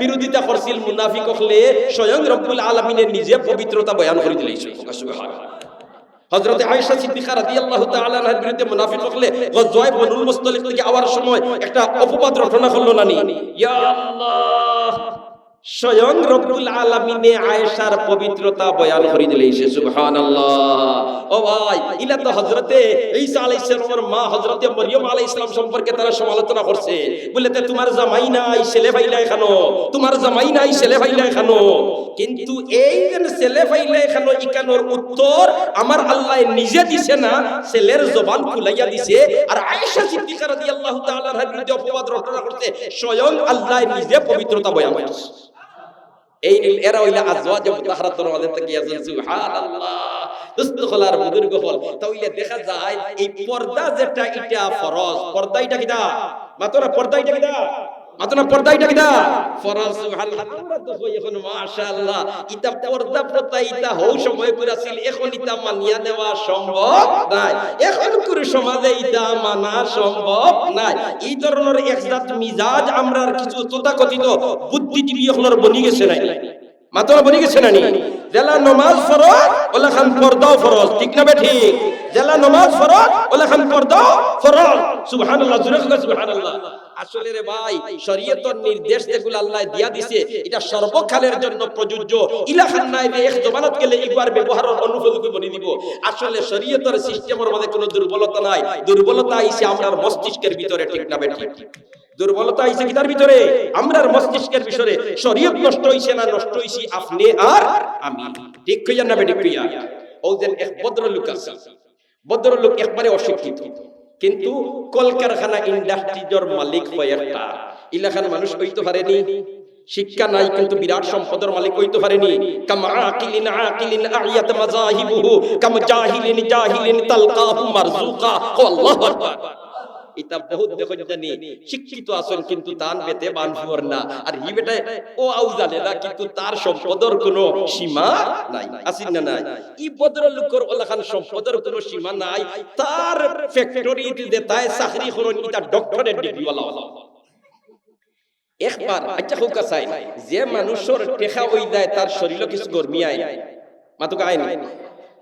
বিরোধিতা করছিল মুনাফিক হলে স্বয়ং রব্বুল আলামিনের নিজে পবিত্রতা বয়ান করে দিলেছে। সুবহানাল্লাহ। হযরত আয়েশা সিদ্দিকা রাদিয়াল্লাহু তাআলা আনহার বিরুদ্ধে মুনাফিক হলে গজওয়ায়ে বনুল মুসতালিক থেকে আওয়ার সময় একটা অপবাদ রটনা করলো নানি। ইয়া আল্লাহ, স্বয়ং রব্বুল আলামিনে আয়েশার পবিত্রতা বয়ান করে দিলেছে। সুবহানাল্লাহ। ও ভাই, ইলা তো হযরতে ঈসা আলাইহিস সালামের মা হযরতে মরিয়ম আলাইহিস সালাম সম্পর্কে তারা সমালোচনা করছে, বলেতে তোমার জামাই নাই ছেলে ভাইলাই খানো, তোমার জামাই নাই ছেলে ভাইলাই খানো। কিন্তু এই যে ছেলে ভাইলাই খানো ইকানোর উত্তর আমার আল্লাহ নিজে দিছে না, ছেলের জবান খুলাইয়া দিছে। আর আয়েশা সিদ্দিকা রাদিয়াল্লাহু তাআলা আনহার বিরুদ্ধে অপবাদ রটনা করতে স্বয়ং আল্লাহ নিজে পবিত্রতা বয়ান করেছে। এই এরা হইলা আজওয়াজে মুতাহহারাতের মধ্যে থেকে আছেন। সুবহানাল্লাহ। দোস্ত হলার বুজুর্গ হল তাইলে দেখা যায় এই পর্দা যেটা এটা ফরজ। পর্দা এটা কিটা মাতরা, পর্দা এটা কিটা মাতনা, পর্দা এটা কিটা ফরজ। সুবহানাল্লাহ। আমরা তো কই এখন মাশাআল্লাহ এটা পর্দা প্রথা এটা হও সময় কইরাছিল, এখন এটা মানিয়া নেওয়া সম্ভব নাই। এখন কোন সমাজে এটা মানা সম্ভব নাই। এই ধরনের একজাত মিজাজ আমরার কিছু তথাকথিত বুদ্ধিজীবী হলর বনি গেছে নাই, মাতরা বনি গেছে নানি। জেলা নামাজ ফরজ ওলা খান পর্দাও ফরজ, ঠিক না বেঠিক? জেলা নামাজ ফরজ ওলা খান পর্দাও ফরজ। সুবহানাল্লাহ, জোরে কও সুবহানাল্লাহ। আসলে রে ভাই শরীয়তের নির্দেশ যেগুলো আল্লাহ দিয়া দিছে এটা সর্বকালের জন্য প্রযোজ্য। ইলাখান নাই এক জমানত গেলে একবার ব্যবহারের অনুপযোগী বনি দিব। আসলে শরীয়তের সিস্টেমের মধ্যে কোনো দুর্বলতা নাই, দুর্বলতা আইছে আমরার মস্তিষ্কের ভিতরে, ঠিক না বেঠিক? দুর্বলতা আইছে কিতার ভিতরে? আমরার মস্তিষ্কের ভিতরে। শরীয়ত নষ্ট হইছে না, নষ্ট হইছি আপনি আর আমি, ঠিক কইয়া না বেঠিক কইয়া? ও যে এক ভদ্রলোক আছে, ভদ্রলোক একবারে অশিক্ষিত, কিন্তু কলকারখানা ইন্ডাস্ট্রিজর মালিক হয় একটা। ইলাখান মানুষ হইতে পারেনি, শিক্ষা নাই কিন্তু বিরাট সম্পদের মালিক হইতে পারেনি। কাম আকিলিন আকিলিন আয়াত মাযাহিবুহু কাম জাহিলিন জাহিলিন তালকাহু মারজুকা। আল্লাহু আকবার। এটা বহুত দেখো জানি শিক্ষিত আছেন কিন্তু তান বেতে বানফুর না, আর হি বেটা ও আউ জানে না কিন্তু তার সম্পদের কোনো সীমা নাই। আসিন না নাই? ই ভদ্রলোকের ওলাখান সম্পদের কোনো সীমা নাই। তার ফ্যাক্টরিতে দেতায় চাকরি করন এটা ডক্টরেট ডিগ্রি ওয়ালা। একবার আচ্ছা হোক চাই যে মানুষের টেকা হই যায় তার শরীরে কিছু গরমি আয়, মাতুক আয়নি,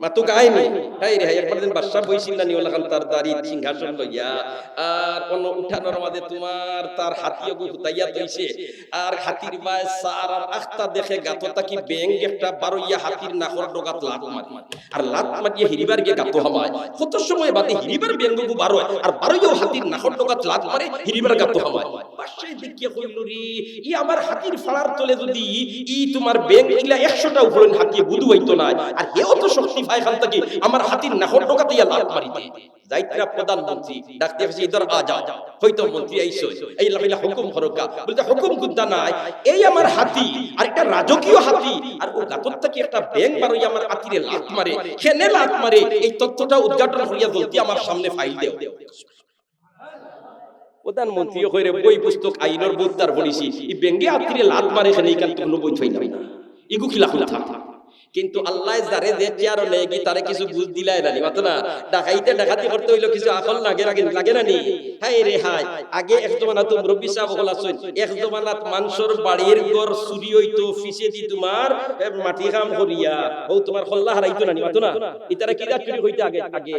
মাতুক আয়নি। হাই রে হাই, একবার দিন বাদশা বইছিল না নিওলা খান তার দাড়ি সিংহাসন লইয়া, আর কোন উঠানোর মাঝে তোমার তার হাতিও গুতাইয়া দইছে, আর হাতির বায় সার আর আখতা দেখে গাতটা কি ব্যাং একটা বারইয়া হাতির নাকর ডগাত লাত মারি, আর লাত মারিয়ে হিরিবার গিয়ে গাতো হামায়। কত সময় বাদে হিরিবার ব্যাঙ্গু বারো, আর বারইয়াও হাতির নাকর ডগাত লাত মারে, হিরিবার গাতো হামায়। বাদশাই দেখি কে কইল রে ই আমার হাতির ফাড়ার তলে যদি ই তোমার ব্যাং ইলা 100টা উপরে হাতিয়ে বুদু হইতো না আর হেও তো শক্তি পায় খান থেকে আমার হাতির নাহর ঢোকাতে ইয়া লাত মারিতে যাইত্রা প্রধানমন্ত্রী ডাক দিয়েছে ইদর আ যাও হয়তো মন্ত্রী আইছো এই লাইলা হুকুম করকা বলতে হুকুম কুনতা নাই এই আমার হাতি আর একটা রাজকীয় হাতি আর ও গাতর থেকে একটা ব্যাং বারই আমার হাতিরে লাত মারে কেনে লাত মারে এই তথ্যটা উদ্ঘাটন হইয়া জলদি আমার সামনে ফাইল দেও প্রধানমন্ত্রী কইরে বই পুস্তক আইনের বুদ্ধার বলিছি এই ব্যাংগে হাতিরে লাত মারে কেনে ইকান তো কোনো বই ফাইল না ইগু খিলা কথা কিন্তু আল্লাহ যারে যে চেয়ার নেগি তারে কিছু বুঝ দিলাই না মাত্র না ডাকাতি করতে হইলো কিছু আকল লাগে না নি হাই রে হাই আগে এক জমানা তো মুরব্বি সাহেব বলাছেন এক জমানাত মানুষের বাড়ির ঘর চুরি হইতো ফিসে দি তোমার মাটি কাম করিয়া ও তোমার খল্লা হারাইতো না মাত্র না ইতারা কি চুরি হইতে আগে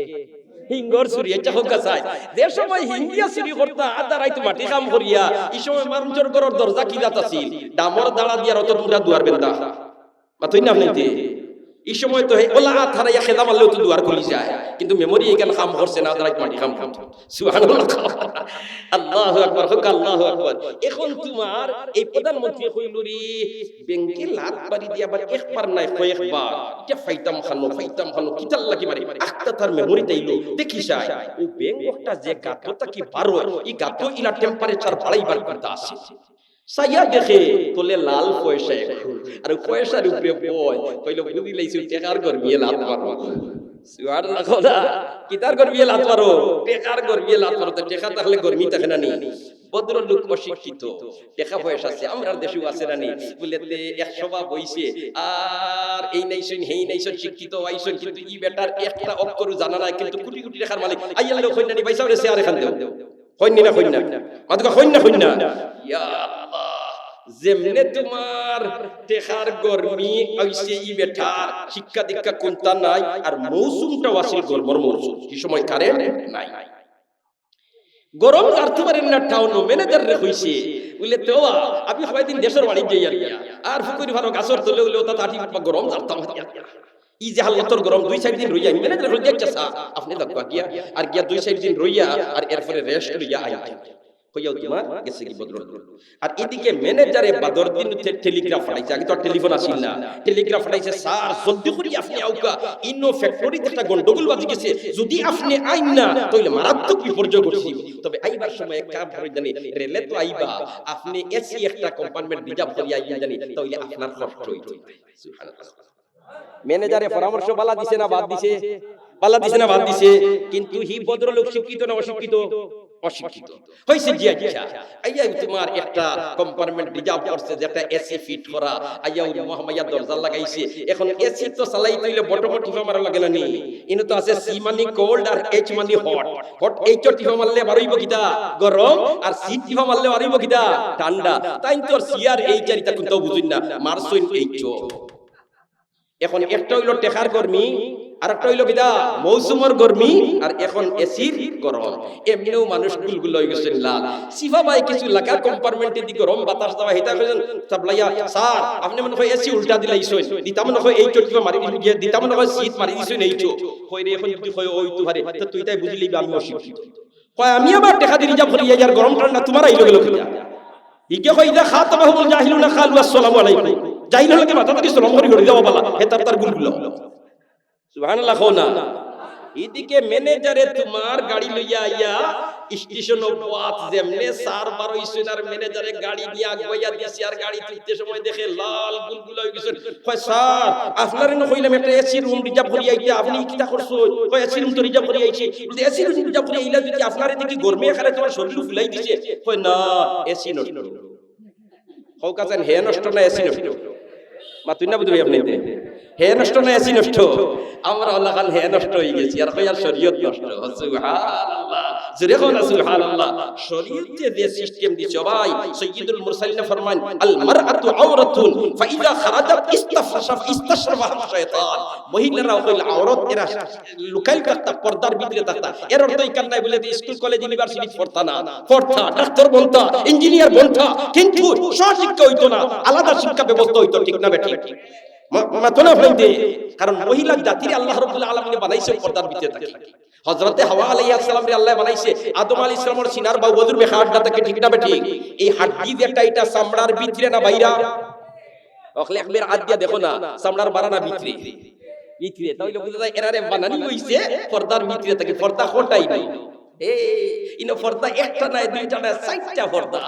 হিঙ্গর চুরি এটা হোক চাই যে সময় হিঙ্গিয়া চুরি করতা আদারাইতো মাটি কাম করিয়া এই সময় মানুষের ঘরের দরজা কি দাত আছিল ডামর দাঁড়া দিয়া রত টুকরা দুয়ার বেন্দা মাতই না আপনি এই সময় তো ওলা থারাইয়া খেলা মারলেও তো দুয়ার খুলি যায় কিন্তু মেমোরি এখানে কাম করছে না দাঁড়াই মাটি কাম সুবহানাল্লাহ আল্লাহু আকবার হোক আল্লাহু আকবার এখন তোমার এই প্রধানমন্ত্রী কইল রে ব্যাংকে লাত বাড়ি দিয়া আবার একবার নাই কয়েকবার এটা ফাইতাম খানো কিতাল লাগি মারি আখতা তার মেমোরি তাইলো দেখি যায় ও ব্যাংকটা যে গাতটা কি বারো এই গাত ইলা টেম্পারেচার বাড়াইবার কথা আছে সাইয়া দেখে তোলে লাল পয়সা আর পয়সার উপরে বয় কইলো বুঝি লাইছি টাকার গরমিয়ে লাত মারো সুবহানাল্লাহ খোদা কিতার গরমিয়ে লাত মারো টাকার গরমিয়ে লাত মারো তো টাকা তাহলে গরমি থাকে না নি ভদ্রলোক অশিক্ষিত টাকা পয়সা আছে আমরার দেশেও আছে না নি বলেতে 100 বা বইছে আর এই নাইছেন হেই নাইছেন শিক্ষিত আইছেন কিন্তু ই বেটার একটা অক্ষরও জানা নাই কিন্তু কোটি কোটি টাকার মালিক আইয়াল্লাহ কইনা নি পয়সা রে শেয়ার এখান দেও কইনা মাদকা কইনা ইয়া যেমনে তোমার টেকার গরমি আইছে ই বেটার শিক্ষা দীক্ষা কোনটা নাই আর মৌসুমটা আসিল গরমর মৌসুম কি সময় কারেন্ট নাই গরম কাটতে পারেন না টাউন ম্যানেজার রে কইছে বলে তো আপনি কয়দিন দেশের বাড়ি যাই আর ফুকুরি ভালো গাছর তলে হইলো তা তাটি গরম কাটতাম ই যে হালতর গরম 2-4 দিন রইয়া ম্যানেজার হল যাচ্ছে আপনি দেখবা গিয়া আর গিয়া 2-4 দিন রইয়া আর এরপরে রেস্ট লইয়া আইয়া কইয়াও তোমার গেছে কি বদরুল আর এদিকে ম্যানেজারে বাদর দিন টেলিগ্রাফ পাঠাইছে আগে তো টেলিফোন আসিল না টেলিগ্রাফ পাঠাইছে স্যার জলদি করি আপনি আউকা ইনো ফ্যাক্টরিতে একটা গন্ডগোল বাজি গেছে যদি আপনি আইন না তাহলে মারাত্মক বিপর্যয় ঘটছি তবে আইবার সময় এক কাম করে জানি রেলে তো আইবা আপনি এসি একটা কম্পার্টমেন্ট রিজার্ভ করিয়া আইয়া জানি তাহলে আপনার কষ্ট হইতো সুবহানাল্লাহ ম্যানেজারে পরামর্শ বালা দিছে না বাদ দিছে কিন্তু হি ভদ্রলোক শিক্ষিত না অশিক্ষিত হইছে জি আচ্ছা আইয়া তোমার একটা কম্পার্টমেন্ট রিজার্ভ করছে যেটা এসি ফিট করা আইয়া মোহাম্মদিয়া দরজা লাগাইছে এখন এসি তো চালাই দিলে বটম টিপা মারা লাগে না নি ইনো তো আছে সি মানে কোল্ড আর এইচ মানে হট এইচ টিপা মারলে বারইব কিটা গরম আর সি টিপা মারলে বারইব কিটা ঠান্ডা তাই তো সি আর এইচ আর এটা কোনটাও বুঝুন না মারসুন এইচ এখন একটা হইলো টেকার গরমি আর একটা হইলো কিটা মৌসুমের গরমি আর এখন এসির গরম এমনিও মানুষ গুলগুল হয়ে গেছেন লাল সিফা ভাই কিছু লাগার কম্পার্টমেন্টে দি গরম বাতাস দেওয়া হেতা কইছেন সাবলাইয়া স্যার আপনি মনে হয় এসি উল্টা দিলাইছেন দিতাম না হয় এই চটিবা মারি দিয়ে দিতাম না হয় শীত মারি দিছেন এই চো কইরে এখন যদি কই ওই তো হারে তো তুই তাই বুঝলি আমি অশিক্ষিত কয় আমি আবার টাকা দি রিজার্ভ করি ইয়ার গরম ঠান্ডা তোমার আইলো গেল কিটা ইকে কই দা খাতাবাহুল জাহিলুনা খালু আসসালামু আলাইকুম জাহিল হলে মাথা থেকে সালাম করি দাও বালা হেতার তার গুলগুলো সুবহানাল্লাহ খোনা এদিকে ম্যানেজারে তোমার গাড়ি লইয়া আইয়া স্টেশন অফ যেমনে সার বারইছেন আর ম্যানেজারে গাড়ি নিয়ে আগবাইয়া দিছে আর গাড়ি তুলতে সময় দেখে লাল গুলগুলা হই গেছেন কয় স্যার আপনারে ন কইলাম একটা এসি রুম রিজার্ভ করি আইয়া আপনি কিটা করছো কয় এসি রুম তো রিজার্ভ করি আইছি বলতে এসি রুম রিজার্ভ করি আইলা যদি আপনারে দেখি গরমে এখানে তোমার শরীর ফুলাই দিছে কয় না এসি নষ্ট কও কাছেন হে নষ্ট না এসি নষ্ট মা তুই না বুঝবি আপনি হে নষ্ট না এসি নষ্ট আমরা আল্লাহ খান হে নষ্ট হয়ে গেছি আর কই আর শরীয়ত নষ্ট সুবহানাল্লাহ জোরে কোন সুবহানাল্লাহ শরীয়তে যে সিস্টেম দিছে ভাই সাইয়্যিদুল মুরসালিন ফরমান আল মারআতু আওরাতুন ফাইদা খারাজাত ইস্তাশরাফা শায়তান মহিলারা হইল আওরাত এরা লুকাই করতে পর্দার ভিতরে থাকতা এর অর্থ এই কান্নাই বলে স্কুল কলেজ ইউনিভার্সিটি পড়তা না পড়তা ডাক্তার বনতা ইঞ্জিনিয়ার বনতা কিন্তু সশিক্ষা হইতো না আলাদা শিক্ষা ব্যবস্থা হইতো ঠিক না বেঠিক মাতনা হইতে কারণ মহিলা জাতির আল্লাহ রাব্বুল আলামিন বানাইছে পর্দার ভিতরে থাকে হযরতে হাওয়া আলাইহিস সালাম রে আল্লাহ বানাইছে আদম আলাইহিস সালামের সিনার বা ওযুর মে হাড়টা থেকে ঠিক না ঠিক এই হাড়ি যেটা এটা চামড়ার ভিতরে না বাইরা ওখলে একবার হাত দিয়া দেখো না চামড়ার বারানা ভিতরে ভিতরে তাইলে বুঝা যায় এরারে বানানি হইছে পর্দার ভিতরে থেকে পর্দা কোটাই নাই ইনো পর্দা একটা নাই দুইটা নাই চারটা পর্দা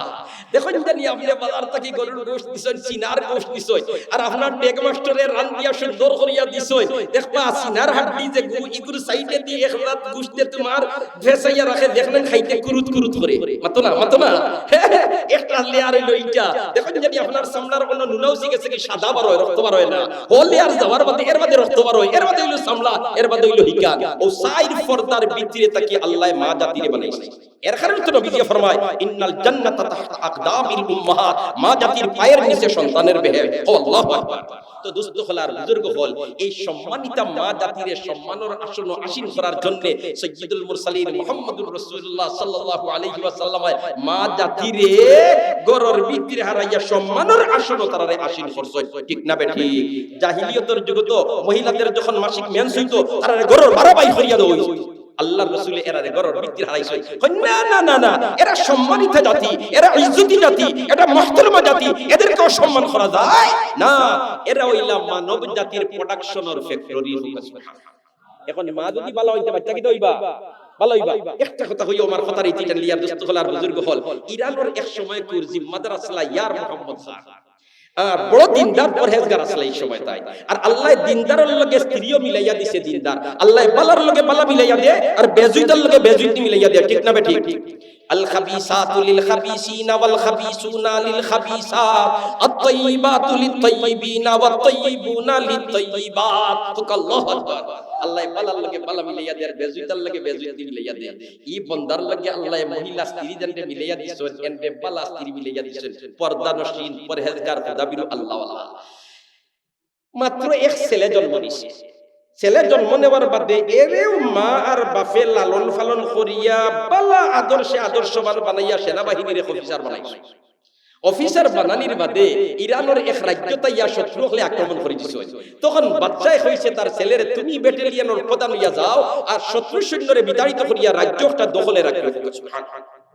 দেখুন জানি আপনি বাজার থেকে গরুর গোশত দিছেন সিনার গোশত দিছেন আর আপনার টেক মাস্টারের রান দিয়া সুন্দর করিয়া দিছেন দেখবা সিনার হাড্ডি যে ইগুর সাইডে দিয়ে একরাত গোশতে তোমার ভেসাইয়া রাখে দেখলেন খাইতে কুরুত কুরুত করে মাতো না একটা লেয়ার হইলো এইটা দেখুন জানি আপনার সামলার অন্য নুনাও গেছে কি সাদা বার হয় রক্ত বার হয় না ও লেয়ার যাওয়ার বাদে এর বাদে রক্ত বার হয় এর বাদে হইলো সামলা এর বাদে হইলো হিকান ও সাইড পর্দার ভিতরে তাকি আল্লাহ মা জাতিরে বানাইছে এর কারণে তো নবী ফরমায় ইন্নাল জান্নাতা তাহতা আকদামিল উম্মাহাত মা জাতির পায়ের নিচে সন্তানের বেহেশত ও আল্লাহু আকবার তো দোস্ত হলার বুজুর্গ হল এই সম্মানিতা মা জাতিরে সম্মানের আসন আসীন করার জন্য সাইয়্যিদুল মুরসালিন মুহাম্মদুর রাসূলুল্লাহ সাল্লাল্লাহু আলাইহি ওয়াসাল্লাম মা জাতিরে গরর ভিতরে হারাইয়া সম্মানের আসন তারারে আসীন করছে ঠিক না বেঠি জাহিলিয়তের যুগে তো মহিলাদের যখন মাসিক মেন্স হইতো তারারে গরর বারাবাই করিয়া দেওয়া হইতো আল্লাহর রাসূল এরারে গরর ভিতরে হারাইছে না এরা সম্মানিত জাতি এরা ইজ্জতি জাতি এটা মুহতারমা জাতি এদেরকে সম্মান করা যায় না এরা হইলা মানব জাতির প্রোডাকশনের ফ্যাক্টরি সুবহানাল্লাহ এখন মা যদি ভালো হইতে বাচ্চা কি হইবা ভালো হইবা একটা কথা হইও আমার কথার ইতিটা লিয়ার দোস্ত হলার বুজুর্গ হল ইরানের এক সময় কুর জিম্মাদার আসলা ইয়ার মুহাম্মদ খান আর বড় দিনদার পরহেজগার আসলে এই সময় তাই আর আল্লাহ দিনদারের লগে স্ত্রীও মিলাইয়া দিছে দিনদার আল্লাহ বালার লগে বালা মিলাইয়া দে আর বেজুইদার লগে বেজুইতি মিলাইয়া দে ঠিক না বে ঠিক আল খাবিসাতু লিল খাবিসিনা ওয়াল খাবিসুনা লিল খাবিসাত আত-তাইয়িবাতু লিত তাইয়িবিনা ওয়াত তাইয়িবুনা লিত তাইয়িবাত আল্লাহু আকবার আল্লাহ বালার লগে বালা মিলাইয়া দে আর বেজুইদার লগে বেজুইতি মিলাইয়া দে এই বন্দার লগে আল্লাহ মহিলা স্ত্রী জনকে মিলাইয়া দিছেন এনবে বালা স্ত্রী মিলাইয়া দিছেন পর্দানশীন পরহেজগার খোদাবিরু আল্লাহ ওয়ালা মাত্র এক ছেলে জন্ম নিছে ছেলে জন্ম নেওয়ার বাদে এরেও মা আর বাপে লালন পালন করিয়া বালা আদর্শবান বানাইয়া সেনাবাহিনীর অফিসার বানাইছে অফিসার বানানির বাদে ইরানের এক রাজ্য তাইয়া শত্রু হলে আক্রমণ করে দিছে তখন বাচ্চায় হইছে তার ছেলের তুমি ব্যাটালিয়নের প্রধান হইয়া যাও আর শত্রু সৈন্যরে বিতাড়িত করিয়া রাজ্যটা দখলে রাখবে সুবহানাল্লাহ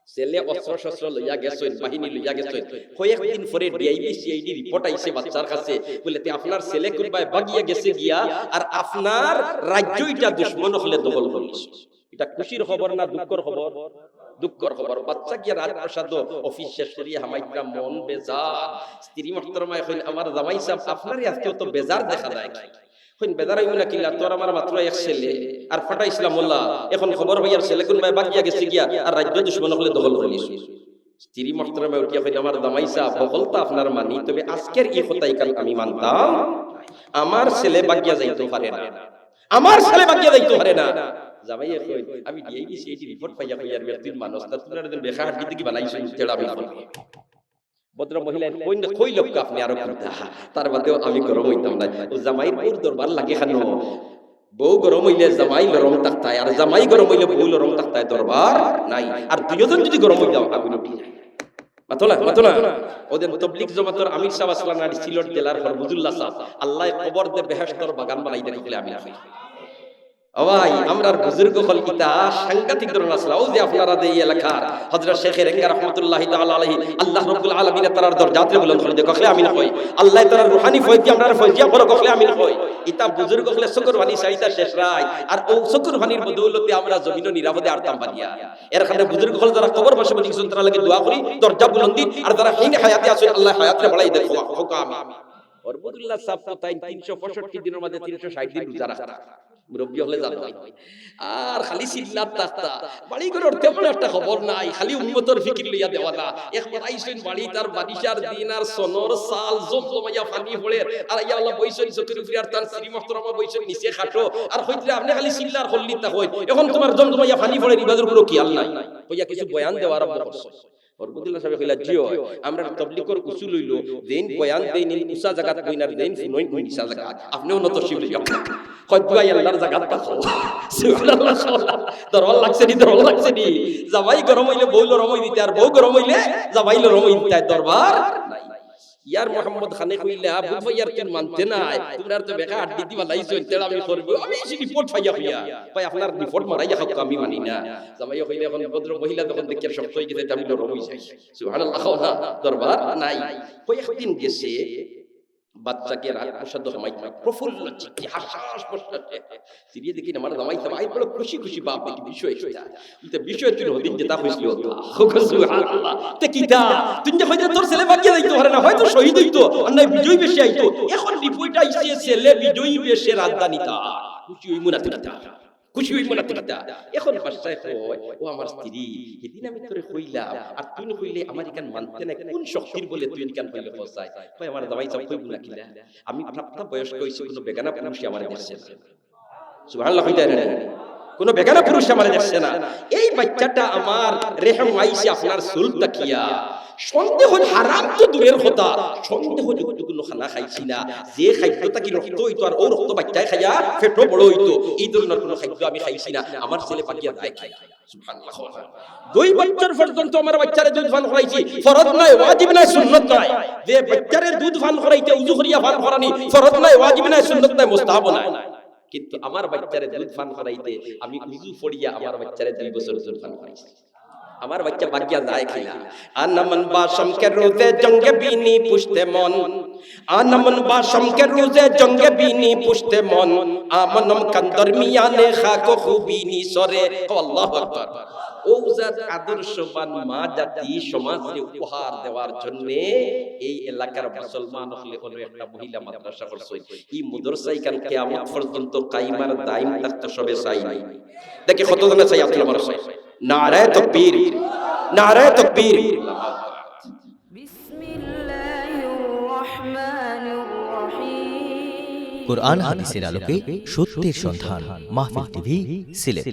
ছেলে অস্ত্র শস্ত্র লইয়া গেছেন বাহিনী লইয়া গেছেন কয়েকদিন পরে ডিআইবি সিআইডি রিপোর্ট আইছে বাচ্চার কাছে বলে তে আপনার ছেলে কুরবায় বাগিয়া গেছে গিয়া আর আপনার রাজ্যটা দুশমন হলে দখল করিস এটা খুশির খবর না দুঃখর খবর বাচ্চা গিয়া রাজপ্রাসাদ অফিস শেষ করিয়া হামাইটা মন বেজার স্ত্রী মোহতরমায় কইল আমার জামাই সাহেব আপনারই আজকে তো বেজার দেখা যায় কইন বেজার হইল না কিলা তোর আমার মাত্র এক ছেলে আর ফাটাইছিলাম মোল্লা এখন খবর ভাইয়ার ছেলে কোন ভাই বাগিয়া গেছে গিয়া আর রাজ্য দুশমন হলে দখল করিস স্ত্রী মোহতরমায় উঠিয়া কইল আমার জামাই সাহেব বলতা আপনার মানি তবে আজকের এই কথাই কাল আমি মানতাম আমার ছেলে বাগিয়া যাইতে পারে না জামাই কই আমি ডিআইবি সিআইডি রিপোর্ট পাইয়া কইয়ার ব্যক্তির মানুষ তা তোমরা দিন বেখার দিতে কি বানাইছেন তেড়া আমি বলি ভদ্র মহিলা কই লোক আপনি আরো কথা তার বাদেও আমি গরম হইতাম না ও জামাইর বউর দরবার লাগে খানো বউ গরম হইলে জামাই গরম থাকতায় আর জামাই গরম হইলে বউ গরম থাকতায় দরবার নাই আর দুইজন যদি গরম হই যাও আগুন উঠি যায় মাতলা ওদের তাবলীগ জামাতের আমির সাহেব আসলাম আর সিলট জেলার ফরবুজুল্লাহ সাহেব আল্লাহ কবর দে বেহেশতর বাগান বানাই দেন বলে আমি রাখি ওয়াই আমরার বুজুর্গ হল ইতা সাংঘাতিক ধরনের আসলা ও যে আপনারা এই এলাকার হযরত শেখ রেঙ্গা রাহমাতুল্লাহি তাআলা আলাইহি আল্লাহ রাব্বুল আলামিন তার দরজাতে বুলন্দ করে দেখলে আমিন কই আল্লাহ তার রূহানি ফয়জি আমরা ফয়জিয়া বড় কখলে আমিন কই ইতা বুজুর্গ হলে শুকর বানি চাইতা শেষ রায় আর ও শুকর বানির বদৌলতে আমরা জমিন নিরাপদে আরতাম বানিয়া এর কারণে বুজুর্গ হল যারা কবর বসে বসে কিছু তারা লাগি দোয়া করি দরজা বুলন্দি আর যারা হিন হায়াতে আছে আল্লাহ হায়াতে বাড়াই দেন হুকুম ফরবুদুল্লাহ সাহেব তো তাই 365 দিনের মধ্যে 360 দিন রোজা রাখা মুরব্বি হলে জানো আর খালি সিল্লাত তাস্তা বাড়ি ঘরের তেমন একটা খবর নাই খালি উম্মতের ফিকির লইয়া দেওয়া না একবার আইছেন বাড়ি তার বারিশার দিন আর সনর সাল জমজমাইয়া পানি পড়ে আর ইয়া আল্লাহ বইছেন চতুর ফিরার তার শ্রী মুহতরমা বইছেন নিচে খাটো আর কইতে আপনি খালি সিল্লার হল্লিতা হই এখন তোমার জমজমাইয়া পানি পড়ে ইবাদুর পুরো কি আল্লাহ কইয়া কিছু বয়ান দেওয়া আরম্ভ করছে ফরবুদুল্লাহ সাহেব কইলা জিও আমরা তাবলীগের উসুল হইলো দেন বয়ান দেন উসা জায়গাত কইনার দেন ফুনই নিসা জায়গাত আপনিও নতশিব লিয়া কই দুই আল্লাহর জায়গাত পাখো সুবহানাল্লাহ দরল লাগছে নি জামাই গরম হইলে বউ গরম হই দিতে আর বউ গরম হইলে জামাই গরম হই দিতে দরবার নাই ইয়ার মোহাম্মদ খানে কইলা বুঝাইয়ার কেন মানতে নাই তোমরা তো বেকা আড্ডি দিবা লাইছো তেল আমি করব আমি এই রিপোর্ট ফাইয়া হইয়া ভাই আপনার রিপোর্ট মারাইয়া হক আমি মানি না জামাইয়া কইলে এখন ভদ্র মহিলা তখন দেখিয়া শক্ত হয়ে গেছে আমি নরম হই যাই সুবহানাল্লাহ না দরবার নাই কয়েকদিন গেছে বাচ্চাকে রাত প্রসাদ হামাই প্রফুল্ল চিত্তে হাসাস প্রসাদে সিরিয়ে দেখি আমার জামাই সবাই বড় খুশি খুশি বাপ দেখি বিষয় এটা বিষয় তুই হদিন যেটা হইছিল সুবহানাল্লাহ তে কিটা তুই যে হইতে তোর ছেলে বাকি যাইতো পারে না হয়তো শহীদ হইতো আর নাই বিজয় বেশি আইতো এখন রিপোর্ট আইছে ছেলে বিজয়ী বেশে রাজধানীতা খুশি হই মুনাফিকতা খুশি হই মুনাফিকতা এখন বাচ্চায় কয় ও আমার স্ত্রী সেদিন আমি তোরে কইলাম আর তুই কইলে আমার ইকান মানতে না কোন শক্তির বলে তুই ইকান কইলে ফসাই কই আমার জামাই সব কইব না কিলা আমি প্রাপ্ত বয়স্ক হইছি কোনো বেগানা পুরুষ আমার দেখছে না সুবহানাল্লাহ কইতা না কোনো বেগানা পুরুষ আমার দেখছে না এই বাচ্চাটা আমার রেহম আইছে আপনার সুলতা কিয়া সন্দেহ হারাম তো দূরের কথা সন্দেহ যুক্ত কোনো খানা খাইছি না যে খাদ্যটা কি রক্ত হইতো আর ও রক্ত বাচ্চায় খাইয়া পেটও বড় হইতো এই ধরনের কোনো খাদ্য আমি খাইছি না আমার ছেলে পাকিয়া খাই সুবহানাল্লাহ দুই বছর পর্যন্ত আমার বাচ্চারে দুধ পান করাইছি ফরজ নয় ওয়াজিব নয় সুন্নাত নয় যে বাচ্চারে দুধ পান করাইতে ওযু করিয়া পান করানি ফরজ নয় ওয়াজিব নয় সুন্নাত নয় মুস্তাহাব নয় কিন্তু আমার বাচ্চারে দুধ পান করাইতে আমি ওযু পড়িয়া আমার বাচ্চারে 2 বছর দুধ পান করাইছি আমার বাচ্চা বাকিয়া যায় কিনা আনমন বাসম কে রোজে জঙ্গে বিনি পুষতে মন আনমন বাসম কে রোজে জঙ্গে বিনি পুষতে মন আমনম কান্দর মিয়ানে খাকো খুবিনি সরে আল্লাহু আকবার ও জাত আদর্শবান মা জাতি সমাজে উপহার দেওয়ার জন্য এই এলাকার মুসলমান হলে কোন একটা মহিলা মাদ্রাসা করছে এই মাদ্রাসায় কাল কিয়ামত পর্যন্ত কাইমার দাইম থাকতে সবে চাই দেখে কতজনে চাই আপনারা মাদ্রাসা নারে তাকবীর নারে তাকবীর বিসমিল্লাহির রহমানির রহিম কুরআন হাদিসের আলোকে সত্যের সন্ধান মাহফিল টিভি সিলেট।